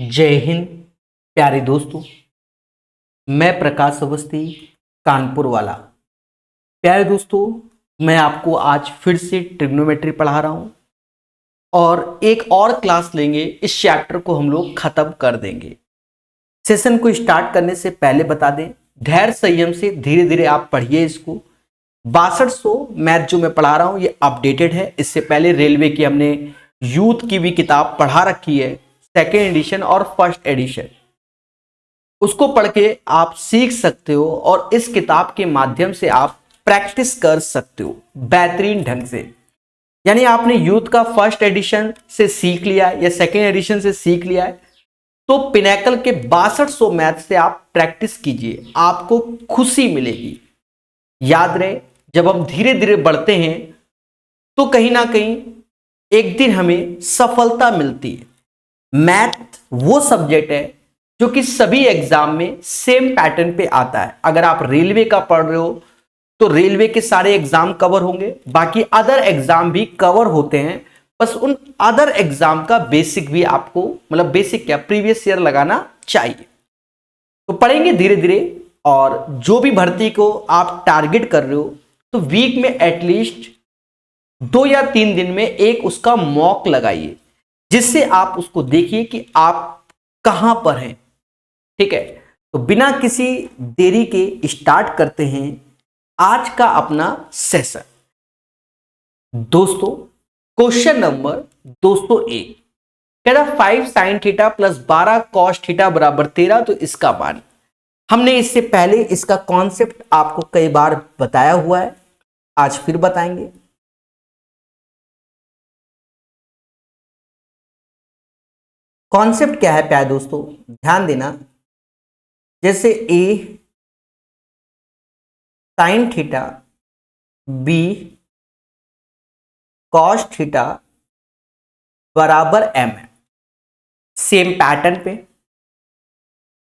जय हिंद प्यारे दोस्तों। मैं प्रकाश अवस्थी कानपुर वाला। प्यारे दोस्तों, मैं आपको आज फिर से ट्रिग्नोमेट्री पढ़ा रहा हूं और एक और क्लास लेंगे। इस चैप्टर को हम लोग खत्म कर देंगे। सेशन को स्टार्ट करने से पहले बता दें, धैर्य संयम से धीरे धीरे आप पढ़िए इसको। 6200 मैथ जो मैं पढ़ा रहा हूं ये अपडेटेड है। इससे पहले रेलवे की हमने यूथ की भी किताब पढ़ा रखी है, सेकेंड एडिशन और फर्स्ट एडिशन। उसको पढ़ के आप सीख सकते हो और इस किताब के माध्यम से आप प्रैक्टिस कर सकते हो बेहतरीन ढंग से। यानी आपने यूथ का फर्स्ट एडिशन से सीख लिया है या सेकेंड एडिशन से सीख लिया है, तो पिनैकल के 6200 मैथ से आप प्रैक्टिस कीजिए, आपको खुशी मिलेगी। याद रहे, जब हम धीरे धीरे बढ़ते हैं तो कहीं ना कहीं एक दिन हमें सफलता मिलती है। मैथ वो सब्जेक्ट है जो कि सभी एग्जाम में सेम पैटर्न पे आता है। अगर आप रेलवे का पढ़ रहे हो तो रेलवे के सारे एग्जाम कवर होंगे, बाकी अदर एग्जाम भी कवर होते हैं। बस उन अदर एग्जाम का बेसिक भी आपको, मतलब बेसिक क्या, प्रीवियस ईयर लगाना चाहिए। तो पढ़ेंगे धीरे धीरे। और जो भी भर्ती को आप टारगेट कर रहे हो तो वीक में एटलीस्ट 2 या 3 दिन में एक उसका मॉक लगाइए, जिससे आप उसको देखिए कि आप कहां पर हैं। ठीक है, तो बिना किसी देरी के स्टार्ट करते हैं आज का अपना सेशन। दोस्तों, क्वेश्चन नंबर 201 कह रहा 5 sine theta plus 12 cos theta बराबर 13, तो इसका मान। हमने इससे पहले इसका कॉन्सेप्ट आपको कई बार बताया हुआ है, आज फिर बताएंगे। कॉन्सेप्ट क्या है प्यारे दोस्तों, ध्यान देना। जैसे A sine theta, B cos theta बराबर एम है, सेम पैटर्न पे।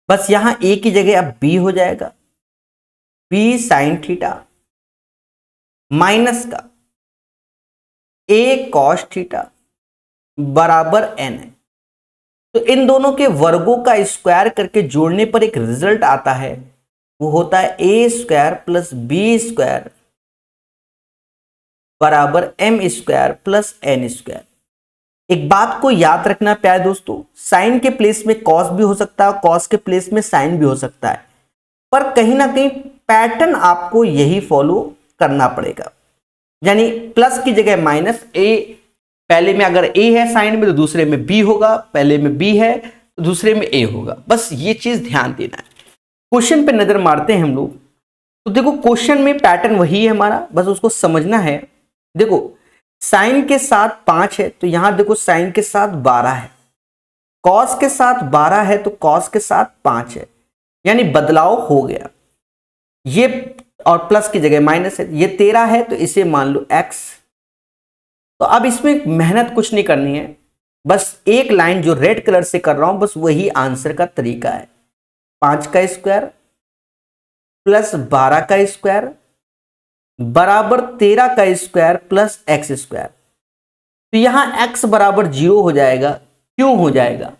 बस यहां ए की जगह अब बी हो जाएगा, बी साइन थीटा माइनस का ए कॉस थीटा बराबर एन है। तो इन दोनों के वर्गों का स्क्वायर करके जोड़ने पर एक रिजल्ट आता है, वो होता है a square plus b square बराबर m square plus n square. एक बात को याद रखना प्यारे दोस्तों, साइन के प्लेस में कॉस भी हो सकता है, कॉस के प्लेस में साइन भी हो सकता है, पर कहीं ना कहीं पैटर्न आपको यही फॉलो करना पड़ेगा। यानी प्लस की जगह माइनस, ए पहले में अगर ए है साइन में तो दूसरे में बी होगा, पहले में बी है तो दूसरे में ए होगा। बस ये चीज ध्यान देना है। क्वेश्चन पे नजर मारते हैं हम लोग, तो देखो क्वेश्चन में पैटर्न वही है हमारा, बस उसको समझना है। देखो साइन के साथ 5 है तो यहां देखो साइन के साथ 12 है, कॉस के साथ 12 है तो कॉस के साथ 5 है, यानी बदलाव हो गया ये। और प्लस की जगह माइनस है, ये 13 है तो इसे मान लो x। तो अब इसमें मेहनत कुछ नहीं करनी है, बस एक लाइन जो रेड कलर से कर रहा हूं, बस वही आंसर का तरीका है। 5 का स्क्वायर प्लस 12 का स्क्वायर बराबर 13 का स्क्वायर प्लस एक्स स्क्वायर। तो यहां x बराबर 0 हो जाएगा। क्यों हो जाएगा?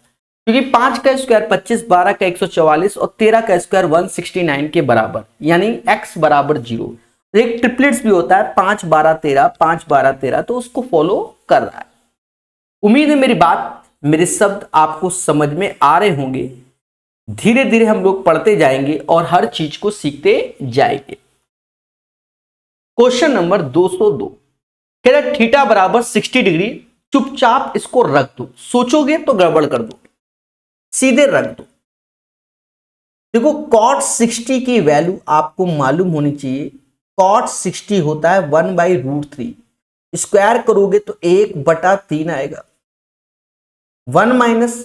क्योंकि 5 का स्क्वायर 25, 12 का 144 और 13 का स्क्वायर 169 के बराबर, यानी x बराबर 0। एक ट्रिपलेट्स भी होता है 5 12 13, 5 12 13, तो उसको फॉलो कर रहा है। उम्मीद है मेरी बात, मेरे शब्द आपको समझ में आ रहे होंगे। धीरे धीरे हम लोग पढ़ते जाएंगे और हर चीज को सीखते जाएंगे। क्वेश्चन नंबर 202 कह रहा थीटा बराबर 60 डिग्री, चुपचाप इसको रख दो, सोचोगे तो गड़बड़ कर दो, सीधे रख दो। देखो cot 60 की वैल्यू आपको मालूम होनी चाहिए। cot 60 होता है 1/√3, स्क्वायर करोगे तो 1/3 आएगा। 1 माइनस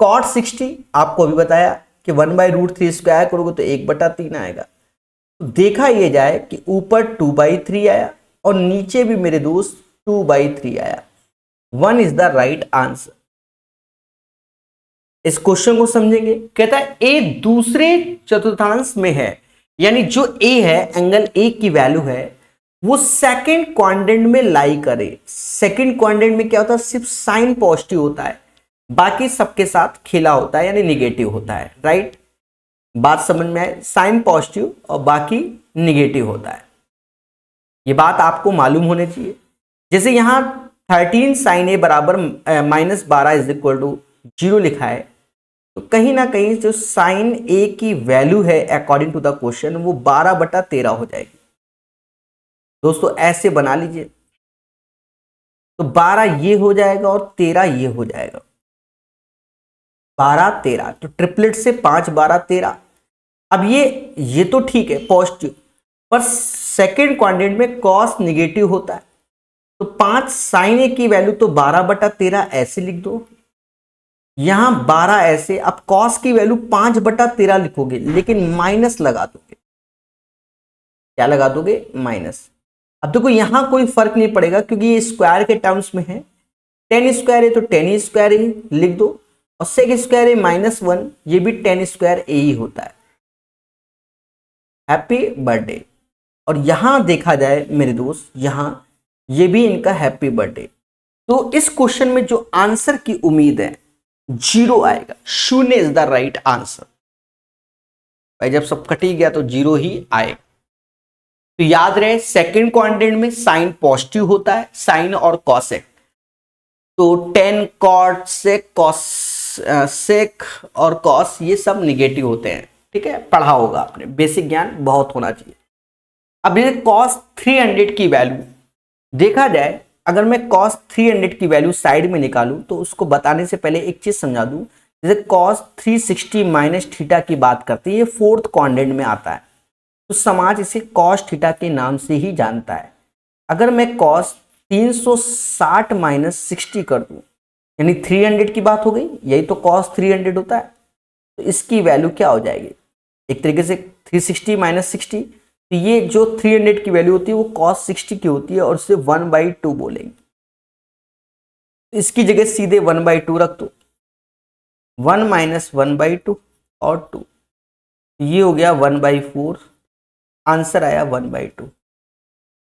cot 60 आपको अभी बताया कि 1/√3 स्क्वायर करोगे तो 1/3 आएगा। तो देखा यह जाए कि ऊपर 2/3 आया और नीचे भी मेरे दोस्त 2/3 आया। 1 इज द राइट आंसर। इस क्वेश्चन को समझेंगे। कहता है ए दूसरे चतुर्थांश में है, यानी जो ए है, एंगल ए की वैल्यू है, वो सेकंड क्वाड्रेंट में लाई करे। सेकंड क्वाड्रेंट में क्या होता है? सिर्फ साइन पॉजिटिव होता है। बाकी सबके साथ खेला होता है यानी निगेटिव होता है, राइट। बात समझ में आए, साइन पॉजिटिव और बाकी निगेटिव होता है, ये बात आपको मालूम होनी चाहिए। जैसे यहां 13 साइन ए बराबर -12 इज इक्वल टू 0 लिखा है, तो कहीं ना कहीं जो साइन ए की वैल्यू है अकॉर्डिंग टू द क्वेश्चन वो 12/13 हो जाएगी। दोस्तों ऐसे बना लीजिए, तो 12 ये हो जाएगा और 13 ये हो जाएगा, 12 13, तो ट्रिपलेट से 5 12 13। अब ये तो ठीक है पॉजिटिव, पर सेकेंड क्वाड्रेंट में कॉस निगेटिव होता है, तो 5 साइन ए की वैल्यू तो 12/13 ऐसे लिख दो, यहां 12 ऐसे। अब कॉस की वैल्यू 5/13 लिखोगे, लेकिन माइनस लगा दोगे। क्या लगा दोगे? माइनस। अब देखो यहां कोई फर्क नहीं पड़ेगा क्योंकि ये स्क्वायर के टर्म्स में है, 10 स्क्वायर है तो 10 स्क्वायर ही लिख दो, और सेक स्क्वायर है -1, ये भी 10 स्क्वायर ए ही होता है। Happy birthday. और यहां देखा जाए मेरे दोस्त, यहां ये भी इनका हैप्पी बर्थडे। तो इस क्वेश्चन में जो आंसर की उम्मीद है 0 आएगा, 0 इज द राइट आंसर। भाई जब सब कट ही गया तो 0 ही आएगा। तो याद रहे सेकंड क्वाड्रेंट में साइन पॉजिटिव होता है, साइन और कॉसेक। तो 10 कॉट सेक कॉस सेक और कॉस ये सब निगेटिव होते हैं, ठीक है, पढ़ा होगा आपने, बेसिक ज्ञान बहुत होना चाहिए। अब ये cos 300 की वैल्यू देखा जाए, अगर मैं cos 300 की वैल्यू साइड में निकालूं तो उसको बताने से पहले एक चीज समझा दूं। जैसे cos 360 माइनस थीटा की बात करते हैं, ये फोर्थ क्वाड्रेंट में आता है, तो समाज इसे cos थीटा के नाम से ही जानता है। अगर मैं cos 360 माइनस 60 कर दूं, यानी 300 की बात हो गई, यही तो cos 300 होता है, तो इसकी वैल्यू क्या हो जाएगी? एक तरीके से 360 माइनस 60, तो ये जो 300 की वैल्यू होती है वो cos 60 की होती है, और इसे 1/2 बोलेंगे। इसकी जगह सीधे 1/2 रख दो, 1 माइनस 1/2 और 2, ये हो गया 1/4, आंसर आया 1/2।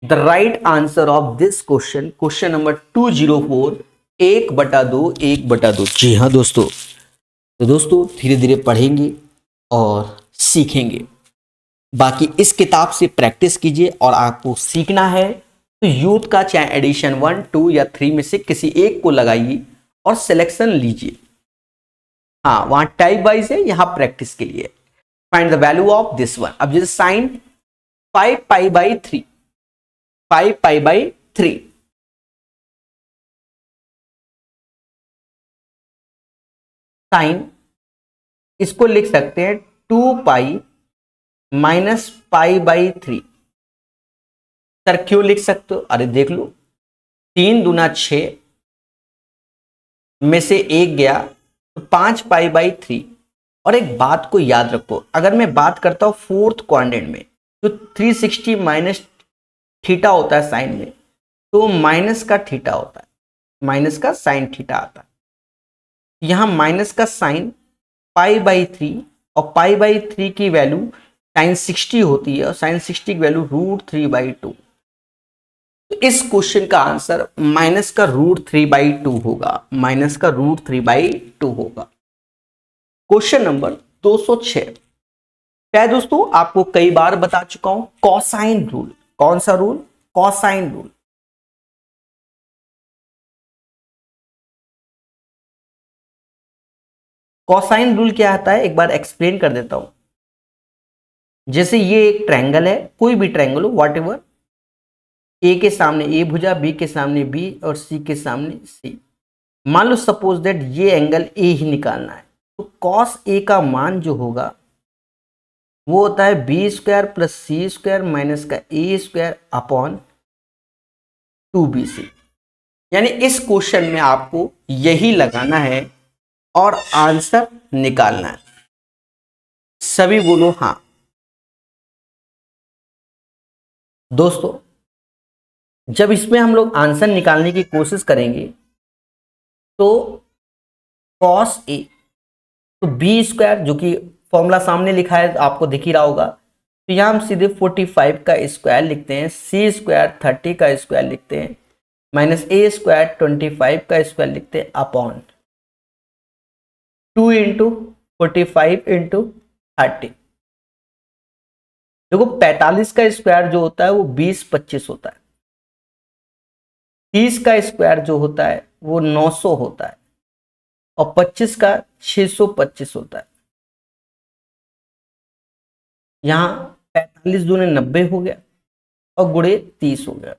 The right answer of this question, question number 204, 1/2 1/2। जी हाँ दोस्तों, तो दोस्तों धीरे धीरे पढ़ेंगे और सीखेंगे। बाकी इस किताब से प्रैक्टिस कीजिए, और आपको सीखना है तो यूथ का चाहे एडिशन 1 2 या 3 में से किसी एक को लगाइए और सिलेक्शन लीजिए। हाँ वहां टाइप वाइज है, यहां प्रैक्टिस के लिए। Find the value of this one. अब जैसे साइन 5π/3, 5π/3, साइन इसको लिख सकते हैं 2π माइनस π/3। सर क्यों लिख सकते हो? अरे देख लो, 3 दूना 6 में से 1 गया तो 5π/3। और एक बात को याद रखो, अगर मैं बात करता हूं फोर्थ क्वाड्रेंट में, तो 360 माइनस थीटा होता है साइन में, तो माइनस का थीटा होता है, माइनस का साइन थीटा आता है। यहां माइनस का साइन π/3, और π/3 की वैल्यू साइन 60 होती है, और साइन 60 की वैल्यू √3/2। तो इस क्वेश्चन का आंसर माइनस का √3/2 होगा, माइनस का √3/2 होगा। Question number 206। क्या है दोस्तों, आपको कई बार बता चुका हूं कॉसाइन रूल। कौन सा rule? Cosine rule. Cosine rule क्या आता है एक बार एक्सप्लेन कर देता हूं। जैसे ये एक ट्रायंगल है, कोई भी ट्रायंगल हो वॉट एवर, ए के सामने ए भुजा, बी के सामने बी, और सी के सामने सी। मान लो सपोज दैट ये एंगल ए ही निकालना है, तो कॉस ए का मान जो होगा वो होता है b² प्लस c² माइनस का a² अपॉन 2bc। यानी इस क्वेश्चन में आपको यही लगाना है और आंसर निकालना है। सभी बोलो हाँ। दोस्तों जब इसमें हम लोग आंसर निकालने की कोशिश करेंगे तो cos a, तो b² जो कि फॉर्मूला सामने लिखा है आपको दिख ही रहा होगा, तो यहां हम सीधे 45 का स्क्वायर लिखते हैं, c² 30 का स्क्वायर लिखते हैं, माइनस a² 25 का स्क्वायर लिखते हैं अपॉन 2 इंटू 45 इंटू 30। देखो 45 का स्क्वायर जो होता है वो 20-25 होता है, 30 का स्क्वायर जो होता है वो 900 होता है, और 25 का 625 होता है। यहां 45 दूने 90 हो गया और गुणे 30 हो गया।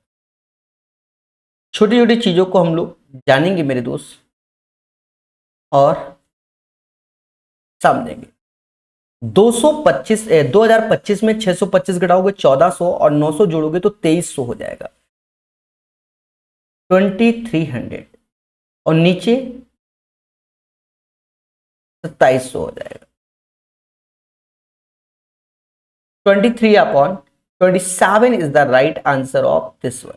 छोटी छोटी चीजों को हम लोग जानेंगे मेरे दोस्त और समझेंगे। 2025 में 625 घटाओगे 1400 और 900 जोड़ोगे तो 2300 हो जाएगा, 2300, और नीचे 2700 हो जाएगा। 23/27 is the right answer of this one.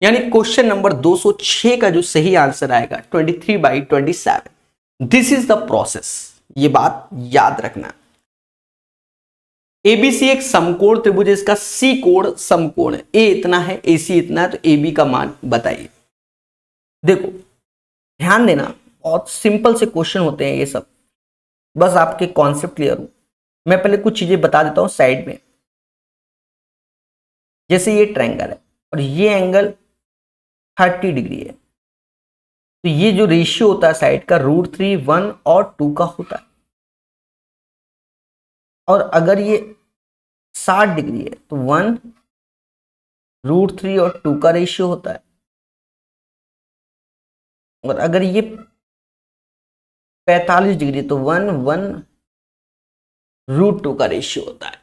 यानी क्वेश्चन नंबर 206 का जो सही आंसर आएगा 23/27। दिस इज द प्रोसेस, ये बात याद रखना। एबीसी एक समकोण त्रिभुज है, इसका सी कोण समकोण है, ए इतना है एसी इतना है, तो एबी का मान बताइए। देखो ध्यान देना, बहुत सिंपल से क्वेश्चन होते हैं ये सब, बस आपके कॉन्सेप्ट क्लियर हो। मैं पहले कुछ चीजें बता देता हूं साइड में। जैसे ये ट्रायंगल है और ये एंगल 30 डिग्री है, तो ये जो रेशियो होता है साइड का √3, 1 और 2 का होता है। और अगर ये 60 डिग्री है तो 1 √3 और 2 का रेशियो होता है। और अगर ये 45 डिग्री तो 1 √2 का रेशियो होता है।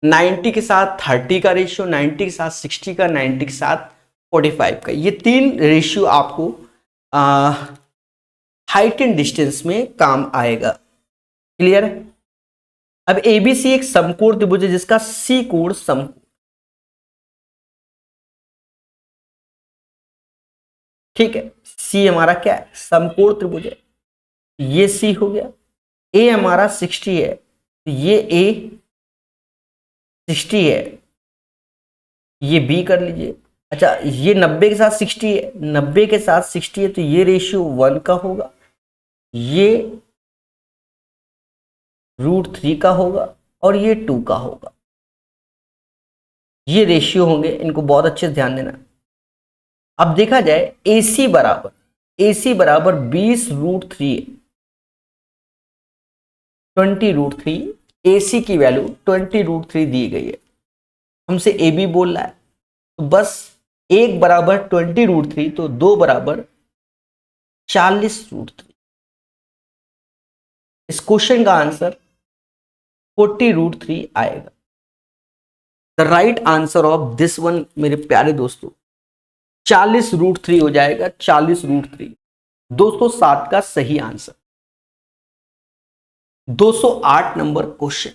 90 के साथ 30 का रेशियो, 90 के साथ 60 का, 90 के साथ 45 का, ये तीन रेशियो आपको हाइट एंड डिस्टेंस में काम आएगा। क्लियर है? अब एबीसी एक समकोण त्रिभुज है जिसका सी कोण समकोण, ठीक है। सी हमारा क्या है? समकोण त्रिभुज है, ये सी हो गया। ए हमारा 60 है, तो ये ए 60 है, ये बी कर लीजिए। अच्छा ये 90 के साथ 60 है, 90 के साथ 60 है, तो ये रेशियो 1 का होगा, ये √3 का होगा और ये 2 का होगा। ये रेशियो होंगे, इनको बहुत अच्छे से ध्यान देना। अब देखा जाए AC बराबर 20√3, 20√3, AC की वैल्यू 20√3 दी गई है, हमसे AB बोल रहा है, तो बस एक बराबर 20√3 तो दो बराबर 40√3। इस क्वेश्चन का आंसर 40√3 आएगा। The right answer of this one मेरे प्यारे दोस्तों 40√3 हो जाएगा, 40√3, 207 का सही आंसर। 208 नंबर क्वेश्चन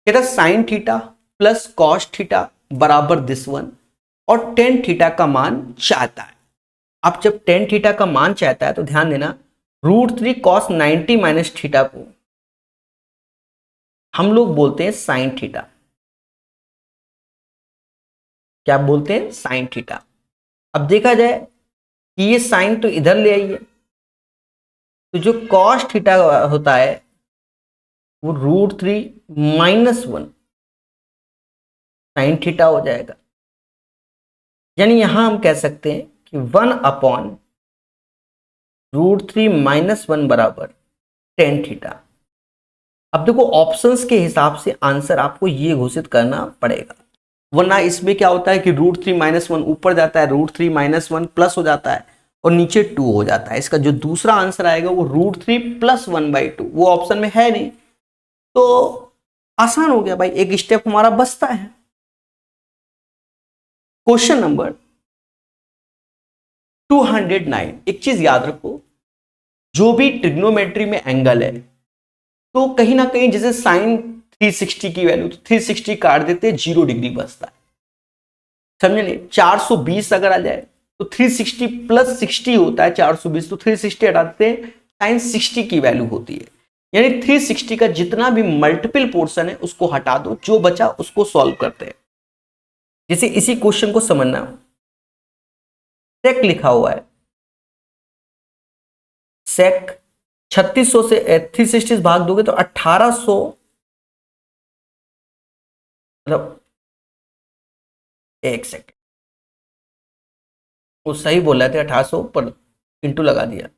कहता sine theta plus cos theta बराबर दिस वन, और टेन थीटा का मान चाहता है। अब जब टेन थीटा का मान चाहता है तो ध्यान देना, √3 cos 90 माइनस थीटा को हम लोग बोलते हैं साइन थीटा। क्या बोलते हैं? Sine theta. अब देखा जाए कि ये साइन तो इधर ले आइए, तो जो कॉस थीटा होता है वो √3 -1 साइन थीटा हो जाएगा। यानी यहां हम कह सकते हैं कि 1/√3 -1 बराबर टेन थीटा। अब देखो ऑप्शंस के हिसाब से आंसर आपको ये घोषित करना पड़ेगा, वरना इसमें क्या होता है कि √3 -1 ऊपर जाता है, √3 -1 प्लस हो जाता है और नीचे 2 हो जाता है। इसका जो दूसरा आंसर आएगा वो √3 + 1/2, वो ऑप्शन में है नहीं, तो आसान हो गया भाई, एक स्टेप हमारा बचता है। Question number 209। एक चीज याद रखो, जो भी ट्रिग्नोमेट्री में एंगल है तो कहीं ना कहीं जैसे साइन 360 की वैल्यू, तो 360 काट देते 0 डिग्री बचता है, समझ लिए। 420 अगर आ जाए तो 360 + 60 होता है 420, तो 360 हटा देते साइन 60 की वैल्यू होती है। यानी 360 का जितना भी मल्टीपल पोर्शन है उसको हटा दो, जो बचा उसको सॉल्व करते हैं। जैसे इसी क्वेश्चन को समझना, सेक लिखा हुआ है, सेक 3600 से 360 भाग दोगे तो 1800, मतलब एक सेकेंड, वो सही बोल रहे थे 1800 पर इंटू लगा दिया।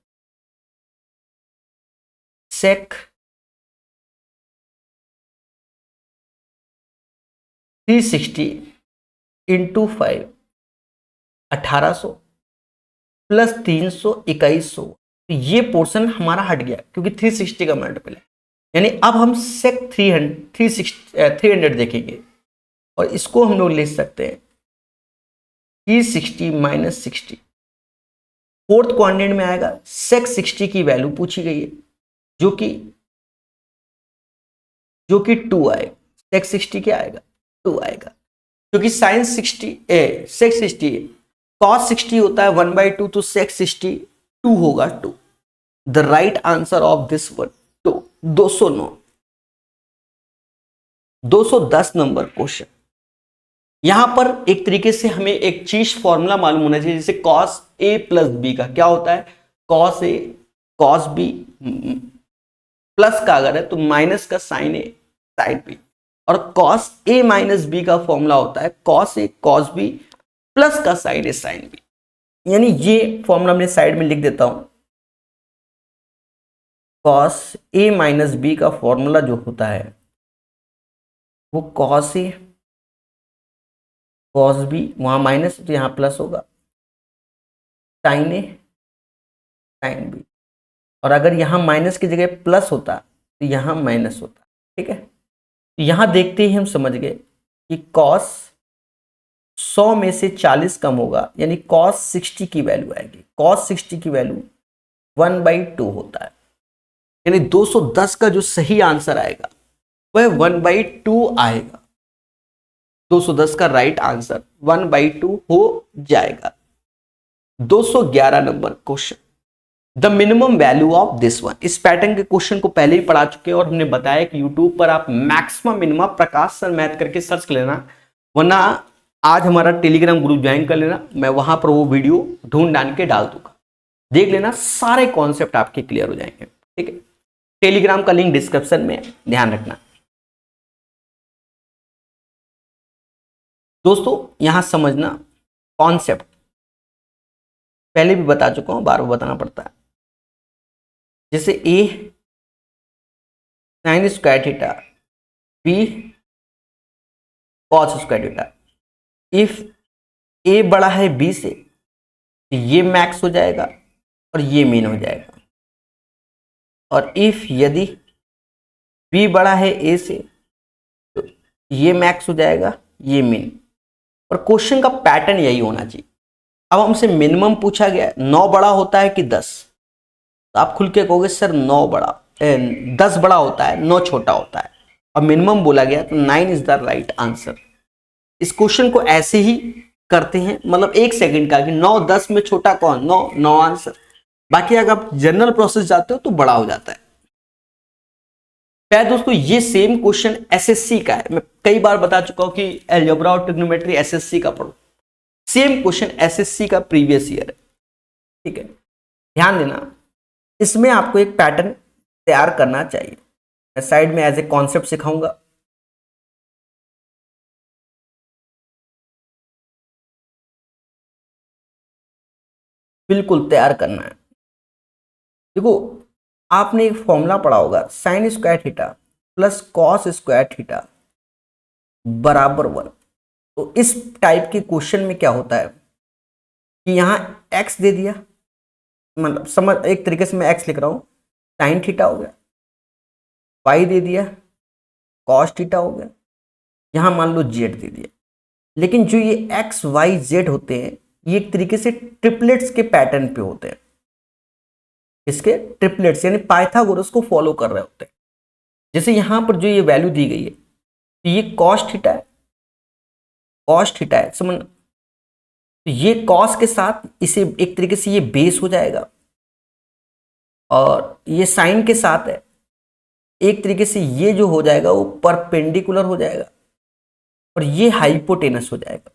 सेक 360 इंटू 5, 1800 प्लस 300, 2100। तो ये पोर्शन हमारा हट गया क्योंकि 360 का मल्टीपल है। यानी अब हम सेक 300 देखेंगे और इसको हम लोग लिख सकते हैं 360 माइनस 60। फोर्थ क्वाड्रेंट में आएगा, सेक 60 की वैल्यू पूछी गई है जो कि 2 आएगा। सेक 60 क्या आएगा? 2 आएगा, क्योंकि साइन 60 सेक 60 कॉस 60 होता है 1/2, तो सेक 60 2 होगा 2। The right answer of this one 2। 209 210 number question. यहां पर एक तरीके से हमें एक चीज फॉर्मूला मालूम होना चाहिए, जैसे कॉस ए प्लस बी का क्या होता है, cos a cos b, plus का अगर है तो माइनस का साइन ए साइन बी, और कॉस ए माइनस बी का फॉर्मूला होता है cos a cos b plus का साइन ए साइन बी। यानी ये फॉर्मूला मैं साइड में लिख देता हूं। कॉस ए माइनस बी का फॉर्मूला जो होता है वो कॉस ए कॉस बी, वहां माइनस तो यहां प्लस होगा, साइन ए साइन बी, और अगर यहां माइनस की जगह प्लस होता तो यहां माइनस होता। ठीक है, तो यहां देखते ही हम समझ गए कि कॉस 100 में से 40 कम होगा, यानी कॉस 60 की वैल्यू आएगी। कॉस 60 की वैल्यू 1/2 होता है, यानी 210 का जो सही आंसर आएगा वह 1/2 आएगा। 210 का राइट आंसर 1/2 हो जाएगा। 211 number question, the minimum value of this one. इस पैटर्न के क्वेश्चन को पहले ही पढ़ा चुके हैं और हमने बताया कि यूट्यूब पर आप मैक्सिमम मिनिमम प्रकाश सर मैथ करके सर्च कर लेना, वरना आज हमारा टेलीग्राम ग्रुप ज्वाइन कर लेना, मैं वहां पर वो वीडियो ढूंढ ढांड के डाल दूंगा, देख लेना, सारे कॉन्सेप्ट आपके क्लियर हो जाएंगे। ठीक है, टेलीग्राम का लिंक डिस्क्रिप्शन में, ध्यान रखना। दोस्तों यहां समझना कॉन्सेप्ट पहले भी बता चुका हूं, बार बार बताना पड़ता है। जैसे A sine square theta, B cos square theta. If A बड़ा है बी से तो ये मैक्स हो जाएगा और ये मीन हो जाएगा, और इफ यदि बी बड़ा है ए से तो ये मैक्स हो जाएगा, ये मीन। और क्वेश्चन का पैटर्न यही होना चाहिए। अब हमसे मिनिमम पूछा गया, 9 बड़ा होता है कि 10, तो आप खुल के कहोगे सर 9 बड़ा 10 बड़ा होता है, 9 छोटा होता है, और मिनिमम बोला गया तो 9 इज द राइट आंसर। इस क्वेश्चन को ऐसे ही करते हैं, मतलब 1 सेकंड का, कि 9 10 में छोटा कौन, 9 9 आंसर। बाकी अगर आप जनरल प्रोसेस जाते हो तो बड़ा हो जाता है। क्या दोस्तों, ये सेम क्वेश्चन एसएससी का है, मैं कई बार बता चुका हूं कि अलजेब्रा और ट्रिग्नोमेट्री एसएससी का पढ़ो। सेम क्वेश्चन एसएससी का प्रीवियस ईयर है। ठीक है, ध्यान देना, इसमें आपको एक पैटर्न तैयार करना चाहिए। मैं साइड में एज ए कॉन्सेप्ट सिखाऊंगा। बिल्कुल तैयार करना है। देखो, आपने एक फॉर्मूला पढ़ा होगा, sign square theta plus cos square theta बराबर 1। तो इस टाइप के क्वेश्चन में क्या होता है कि यहां x दे दिया, मतलब समझ, एक तरीके से मैं x लिख रहा हूं, साइन थीटा हो गया, y दे दिया कॉस थीटा हो गया, यहां मान लो z दे दिया। लेकिन जो ये x y z होते हैं, ये एक तरीके से ट्रिपलेट्स के पैटर्न पे होते हैं। इसके ट्रिपलेट्स यानी पाइथागोरस को फॉलो कर रहे होते हैं। जैसे यहां पर जो ये वैल्यू दी गई है, तो ये कॉस थीटा है, कॉस थीटा है, समझ। तो ये कॉस के साथ इसे एक तरीके से ये बेस हो जाएगा, और ये साइन के साथ है, एक तरीके से ये जो हो जाएगा वो परपेंडिकुलर हो जाएगा, और ये हाइपोटेनस हो जाएगा।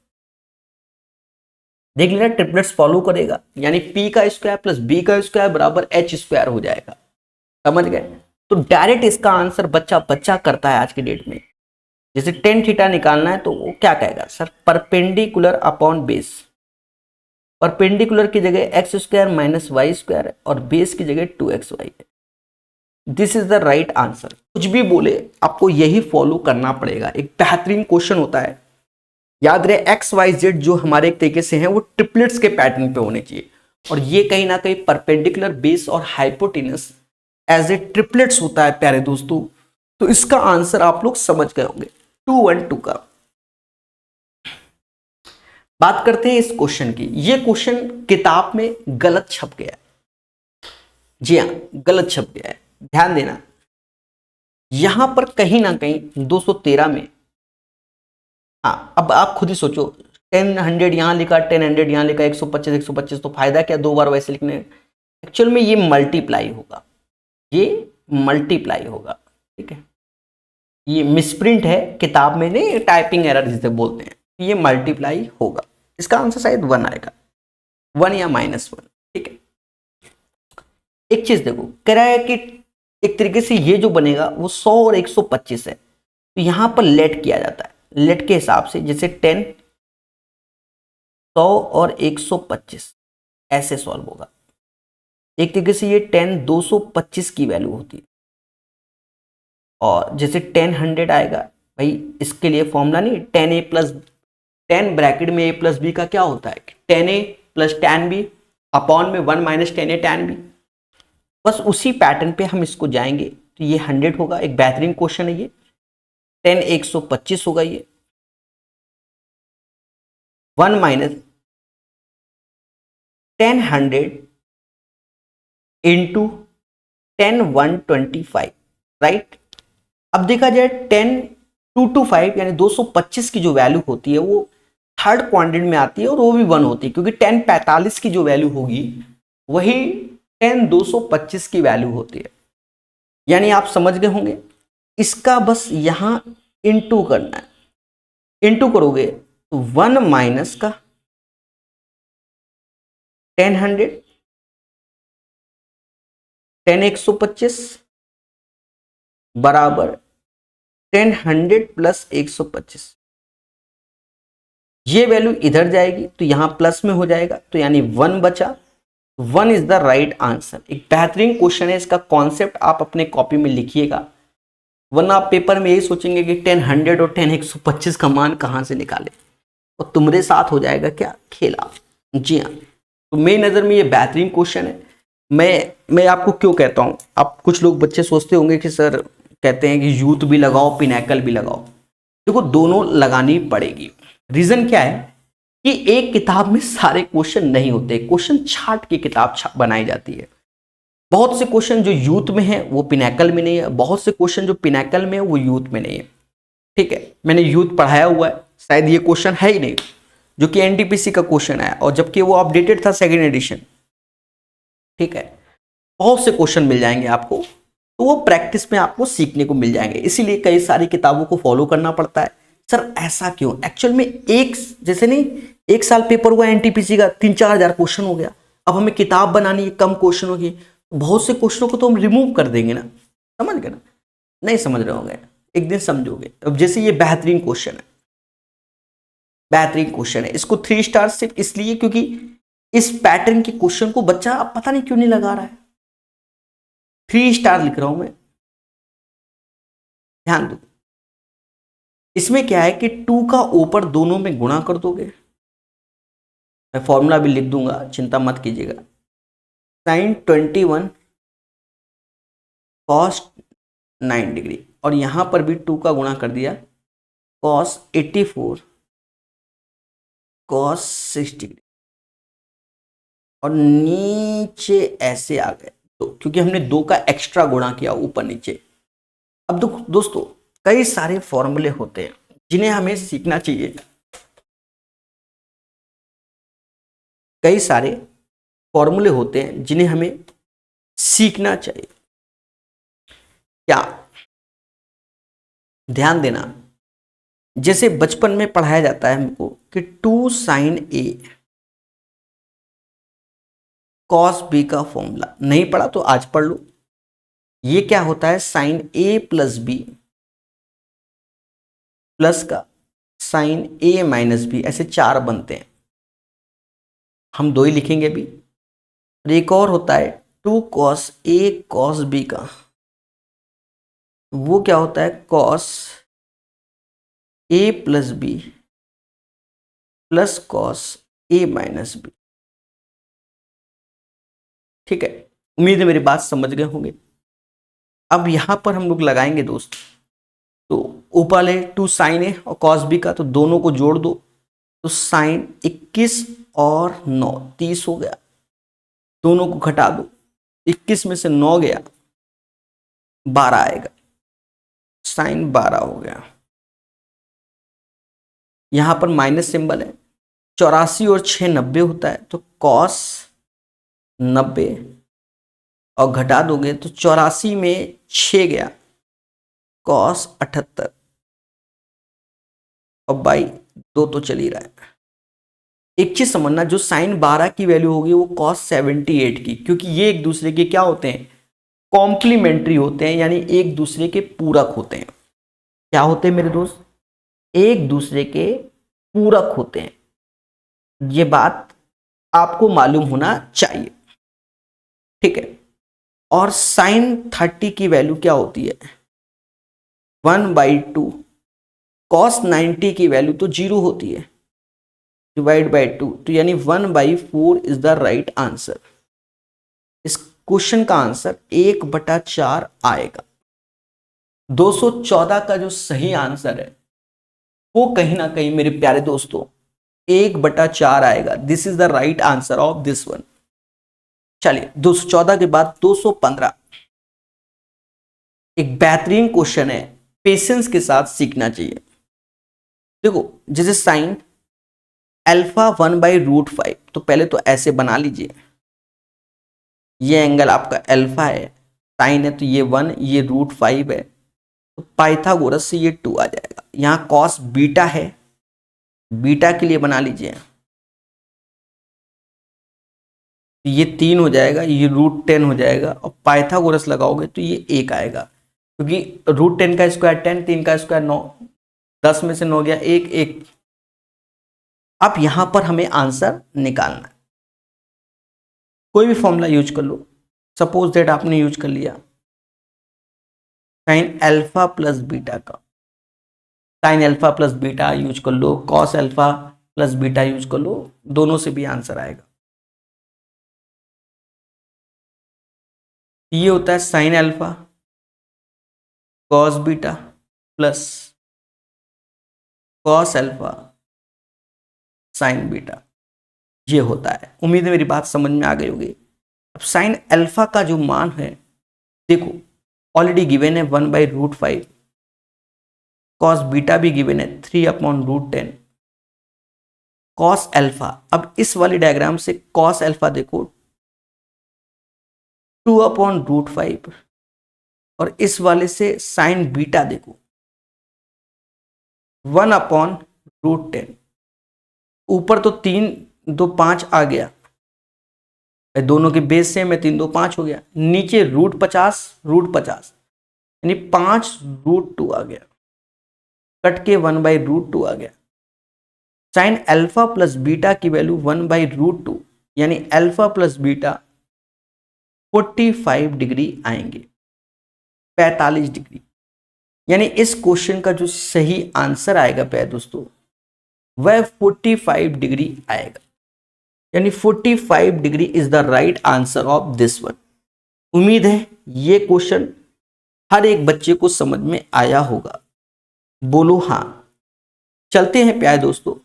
देख लेना, ट्रिपलेट्स फॉलो करेगा, यानी p का स्क्वायर प्लस b का स्क्वायर बराबर h स्क्वायर हो जाएगा। समझ गए? तो डायरेक्ट इसका आंसर बच्चा बच्चा करता है आज की डेट में। जैसे टेन थीटा निकालना है तो वो क्या कहेगा sir, perpendicular upon base. Perpendicular की जगह x square minus y square है और बेस की जगह 2xy है। This is the right answer. कुछ भी बोले आपको यही फॉलो करना पड़ेगा। एक बेहतरीन क्वेश्चन होता है, याद रहे एक्स वाई जेड जो हमारे एक तरीके से हैं वो ट्रिपलेट्स के पैटर्न पे होने चाहिए, और ये कहीं ना कहीं परपेंडिकुलर बेस और हाइपोटेनस एज ए ट्रिपलेट्स होता है प्यारे दोस्तों। तो इसका आंसर आप लोग समझ गए होंगे 212 का। बात करते हैं इस क्वेश्चन की। ये क्वेश्चन किताब में गलत छप गया है, जी हाँ गलत छप गया है, ध्यान देना। यहां पर कहीं ना कहीं 213 में, हाँ अब आप खुद ही सोचो, 10 100 यहां लिखा, 10 100 यहां लिखा, 125 125, तो फायदा क्या दो बार वैसे लिखने। एक्चुअल में ये मल्टीप्लाई होगा, ये मल्टीप्लाई होगा, ठीक है। ये मिसप्रिंट है किताब में, नहीं टाइपिंग एरर जिसे बोलते हैं, ये मल्टीप्लाई होगा। इसका आंसर शायद 1 आएगा, 1 या -1, ठीक है। एक चीज देखो, कह रहा है कि एक तरीके से ये जो बनेगा वो 100 और 125 है, तो यहां पर लेट किया जाता है। लेट के हिसाब से जैसे 10 100 और 125 ऐसे सॉल्व होगा। एक तरीके से ये 10 225 की वैल्यू होती है, और जैसे 10 100 आएगा भाई, इसके लिए फॉर्मूला नहीं, 10a प्लस 10 ब्रैकेट में a प्लस बी का क्या होता है, 10a plus tan b upon में 1 माइनस 10a tan b। बस उसी पैटर्न पे हम इसको जाएंगे, तो ये 100 होगा। एक बेहतरीन क्वेश्चन है ये। 10 125 होगा, ये 1 माइनस 10 100 इंटू 10 125, राइट। अब देखा जाए 10 225 यानी 225 की जो वैल्यू होती है वो थर्ड क्वाड्रेंट में आती है, और वो भी 1 होती है, क्योंकि 10 45 की जो वैल्यू होगी वही 10 225 की वैल्यू होती है। यानी आप समझ गए होंगे, इसका बस यहां इंटू करना है। इंटू करोगे तो 1 माइनस का 10 100 10 125 बराबर 10 100 प्लस 125। ये वैल्यू इधर जाएगी तो यहां प्लस में हो जाएगा, तो यानी 1 बचा। 1 इज द राइट आंसर। एक बेहतरीन क्वेश्चन है, इसका कॉन्सेप्ट आप अपने कॉपी में लिखिएगा, वरना आप पेपर में यही सोचेंगे कि 10 100 और 10 125 का मान कहां से निकाले, और तुम्हारे साथ हो जाएगा क्या, खेला। जी हाँ, तो मेरी नज़र में ये बेहतरीन क्वेश्चन है। मैं आपको क्यों कहता हूँ, आप कुछ लोग बच्चे सोचते होंगे कि सर कहते हैं कि यूथ भी लगाओ पिनैकल भी लगाओ। देखो दोनों लगानी पड़ेगी। रीजन क्या है कि एक किताब में सारे क्वेश्चन नहीं होते, क्वेश्चन छाट की किताब बनाई जाती है। बहुत से क्वेश्चन जो यूथ में है वो पिनैकल में नहीं है, बहुत से क्वेश्चन जो पिनैकल में है वो यूथ में नहीं है, ठीक है। मैंने यूथ पढ़ाया हुआ है, शायद ये क्वेश्चन है ही नहीं जो कि एनटीपीसी का क्वेश्चन है, और जबकि वो अपडेटेड था सेकेंड एडिशन, ठीक है। बहुत से क्वेश्चन मिल जाएंगे आपको, तो वो प्रैक्टिस में आपको सीखने को मिल जाएंगे, इसीलिए कई सारी किताबों को फॉलो करना पड़ता है। सर ऐसा क्यों, एक्चुअल में एक जैसे नहीं, एक साल पेपर हुआ एनटीपीसी का 3-4 हजार क्वेश्चन हो गया, अब हमें किताब बनानी है कम क्वेश्चन होगी, बहुत से क्वेश्चनों को तो हम रिमूव कर देंगे ना, समझ गए ना। नहीं समझ रहे होंगे, एक दिन समझोगे। अब जैसे ये बेहतरीन क्वेश्चन है, बेहतरीन क्वेश्चन है, इसको 3 स्टार सिर्फ इसलिए क्योंकि इस पैटर्न के क्वेश्चन को बच्चा अब पता नहीं क्यों नहीं लगा रहा है। 3 स्टार लिख रहा हूं मैं, ध्यान दो। इसमें क्या है कि 2 का ऊपर दोनों में गुणा कर दोगे, मैं फॉर्मूला भी लिख दूंगा, चिंता मत कीजिएगा। sin 21 cos 9 डिग्री, और यहां पर भी 2 का गुणा कर दिया, cos 84 cos 6 डिग्री, और नीचे ऐसे आ गए तो, क्योंकि हमने 2 का एक्स्ट्रा गुणा किया ऊपर नीचे। अब दोस्तों कई सारे फॉर्मूले होते हैं जिन्हें हमें सीखना चाहिए, कई सारे फॉर्मूले होते हैं जिन्हें हमें सीखना चाहिए। क्या, ध्यान देना, जैसे बचपन में पढ़ाया जाता है हमको कि 2 sin A cos B का फॉर्मूला, नहीं पढ़ा तो आज पढ़ लो, ये क्या होता है, साइन ए प्लस बी प्लस का साइन ए माइनस बी, ऐसे चार बनते हैं, हम दो ही लिखेंगे अभी। और एक और होता है two cos a cos b का, वो क्या होता है, cos a plus b plus cos a minus b. ठीक है, उम्मीद है मेरी बात समझ गए होंगे। अब यहां पर हम लोग लगाएंगे दोस्त, तो ऊपर ले टू साइन ए और कॉस बी का, तो दोनों को जोड़ दो, तो साइन 21 और 9 30 हो गया। दोनों को घटा दो, 21 में से 9 गया, 12 आएगा, साइन 12 हो गया। यहां पर माइनस सिंबल है, 84 और 6 90 होता है, तो कॉस 90 और घटा दोगे तो 84 में 6 गया, कॉस 78 और बाई 2 तो चल ही रहा है। एक चीज समझना, जो साइन 12 की वैल्यू होगी वो कॉस 78 की, क्योंकि ये एक दूसरे के क्या होते हैं, कॉम्प्लीमेंट्री होते हैं, यानी एक दूसरे के पूरक होते हैं। क्या होते हैं मेरे दोस्त, एक दूसरे के पूरक होते हैं। ये बात आपको मालूम होना चाहिए। ठीक है, और साइन 30 की वैल्यू क्या होती है, 1/2। कॉस 90 की वैल्यू तो 0 होती है, डिवाइड बाई 2, तो यानी 1/4 इज द राइट आंसर। इस क्वेश्चन का आंसर 1/4 आएगा। 214 का जो सही आंसर है वो कहीं ना कहीं मेरे प्यारे दोस्तों 1/4 आएगा। This is the right answer of this one. चलिए 214 के बाद 215, एक बेहतरीन क्वेश्चन है, पेशेंस के साथ सीखना चाहिए। देखो, जैसे साइन अल्फा 1/√5, तो पहले तो ऐसे बना लीजिए, ये एंगल आपका अल्फा है, साइन है तो ये 1, ये √5 है, तो पाइथागोरस से ये 2 आ जाएगा। यहां कॉस बीटा है, बीटा के लिए बना लीजिए, ये 3 हो जाएगा, ये √10 हो जाएगा, और पाइथागोरस लगाओगे तो ये 1 आएगा, क्योंकि √10 का स्क्वायर 10, 3 का स्क्वायर 9, 10 में से 9 गया 1 1। अब यहां पर हमें आंसर निकालना है, कोई भी फॉर्मूला यूज कर लो। सपोज दैट आपने यूज कर लिया साइन अल्फा प्लस बीटा का, sine alpha plus beta use कर लो, cos alpha plus beta use कर लो, दोनों से भी आंसर आएगा। ये होता है sine alpha cos beta plus cos alpha sign beta, ये होता है। उम्मीद है मेरी बात समझ में आ गई होगी। अब साइन अल्फा का जो मान है, देखो ऑलरेडी गिवन है 1/√5, कॉस बीटा भी गिवन है 3/√10, कॉस अल्फा, अब इस वाली डायग्राम से कॉस अल्फा देखो 2/√5, और इस वाले से साइन बीटा देखो 1/√10। ऊपर तो 3 2 5 आ गया, दोनों के बेस सेम है, 3 2 5 हो गया, नीचे √50 यानी 5√2 आ गया, कट के 1/√2 आ गया। साइन अल्फा प्लस बीटा की वैल्यू 1/√2, यानी अल्फा प्लस बीटा 45 डिग्री आएंगे, 45 डिग्री। यानी इस क्वेश्चन का जो सही आंसर आएगा प्यारे दोस्तों, वह 45 डिग्री आएगा, यानी 45 degree is the right answer of this one. उम्मीद है ये क्वेश्चन हर एक बच्चे को समझ में आया होगा, बोलो हाँ। चलते हैं प्यारे दोस्तों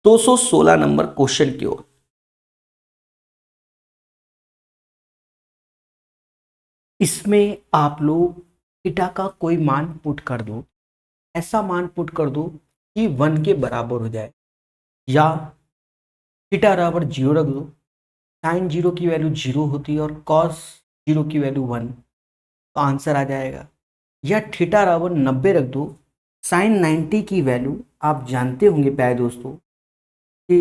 216 नंबर क्वेश्चन की ओर। इसमें आप लोग थीटा का कोई मान पुट कर दो, ऐसा मान पुट कर दो कि 1 के बराबर हो जाए, या थीटा बराबर 0 रख दो, साइन 0 की वैल्यू 0 होती है और कॉस 0 की वैल्यू 1, तो आंसर आ जाएगा। या थीटा बराबर 90 रख दो, साइन 90 की वैल्यू आप जानते होंगे प्यारे दोस्तों कि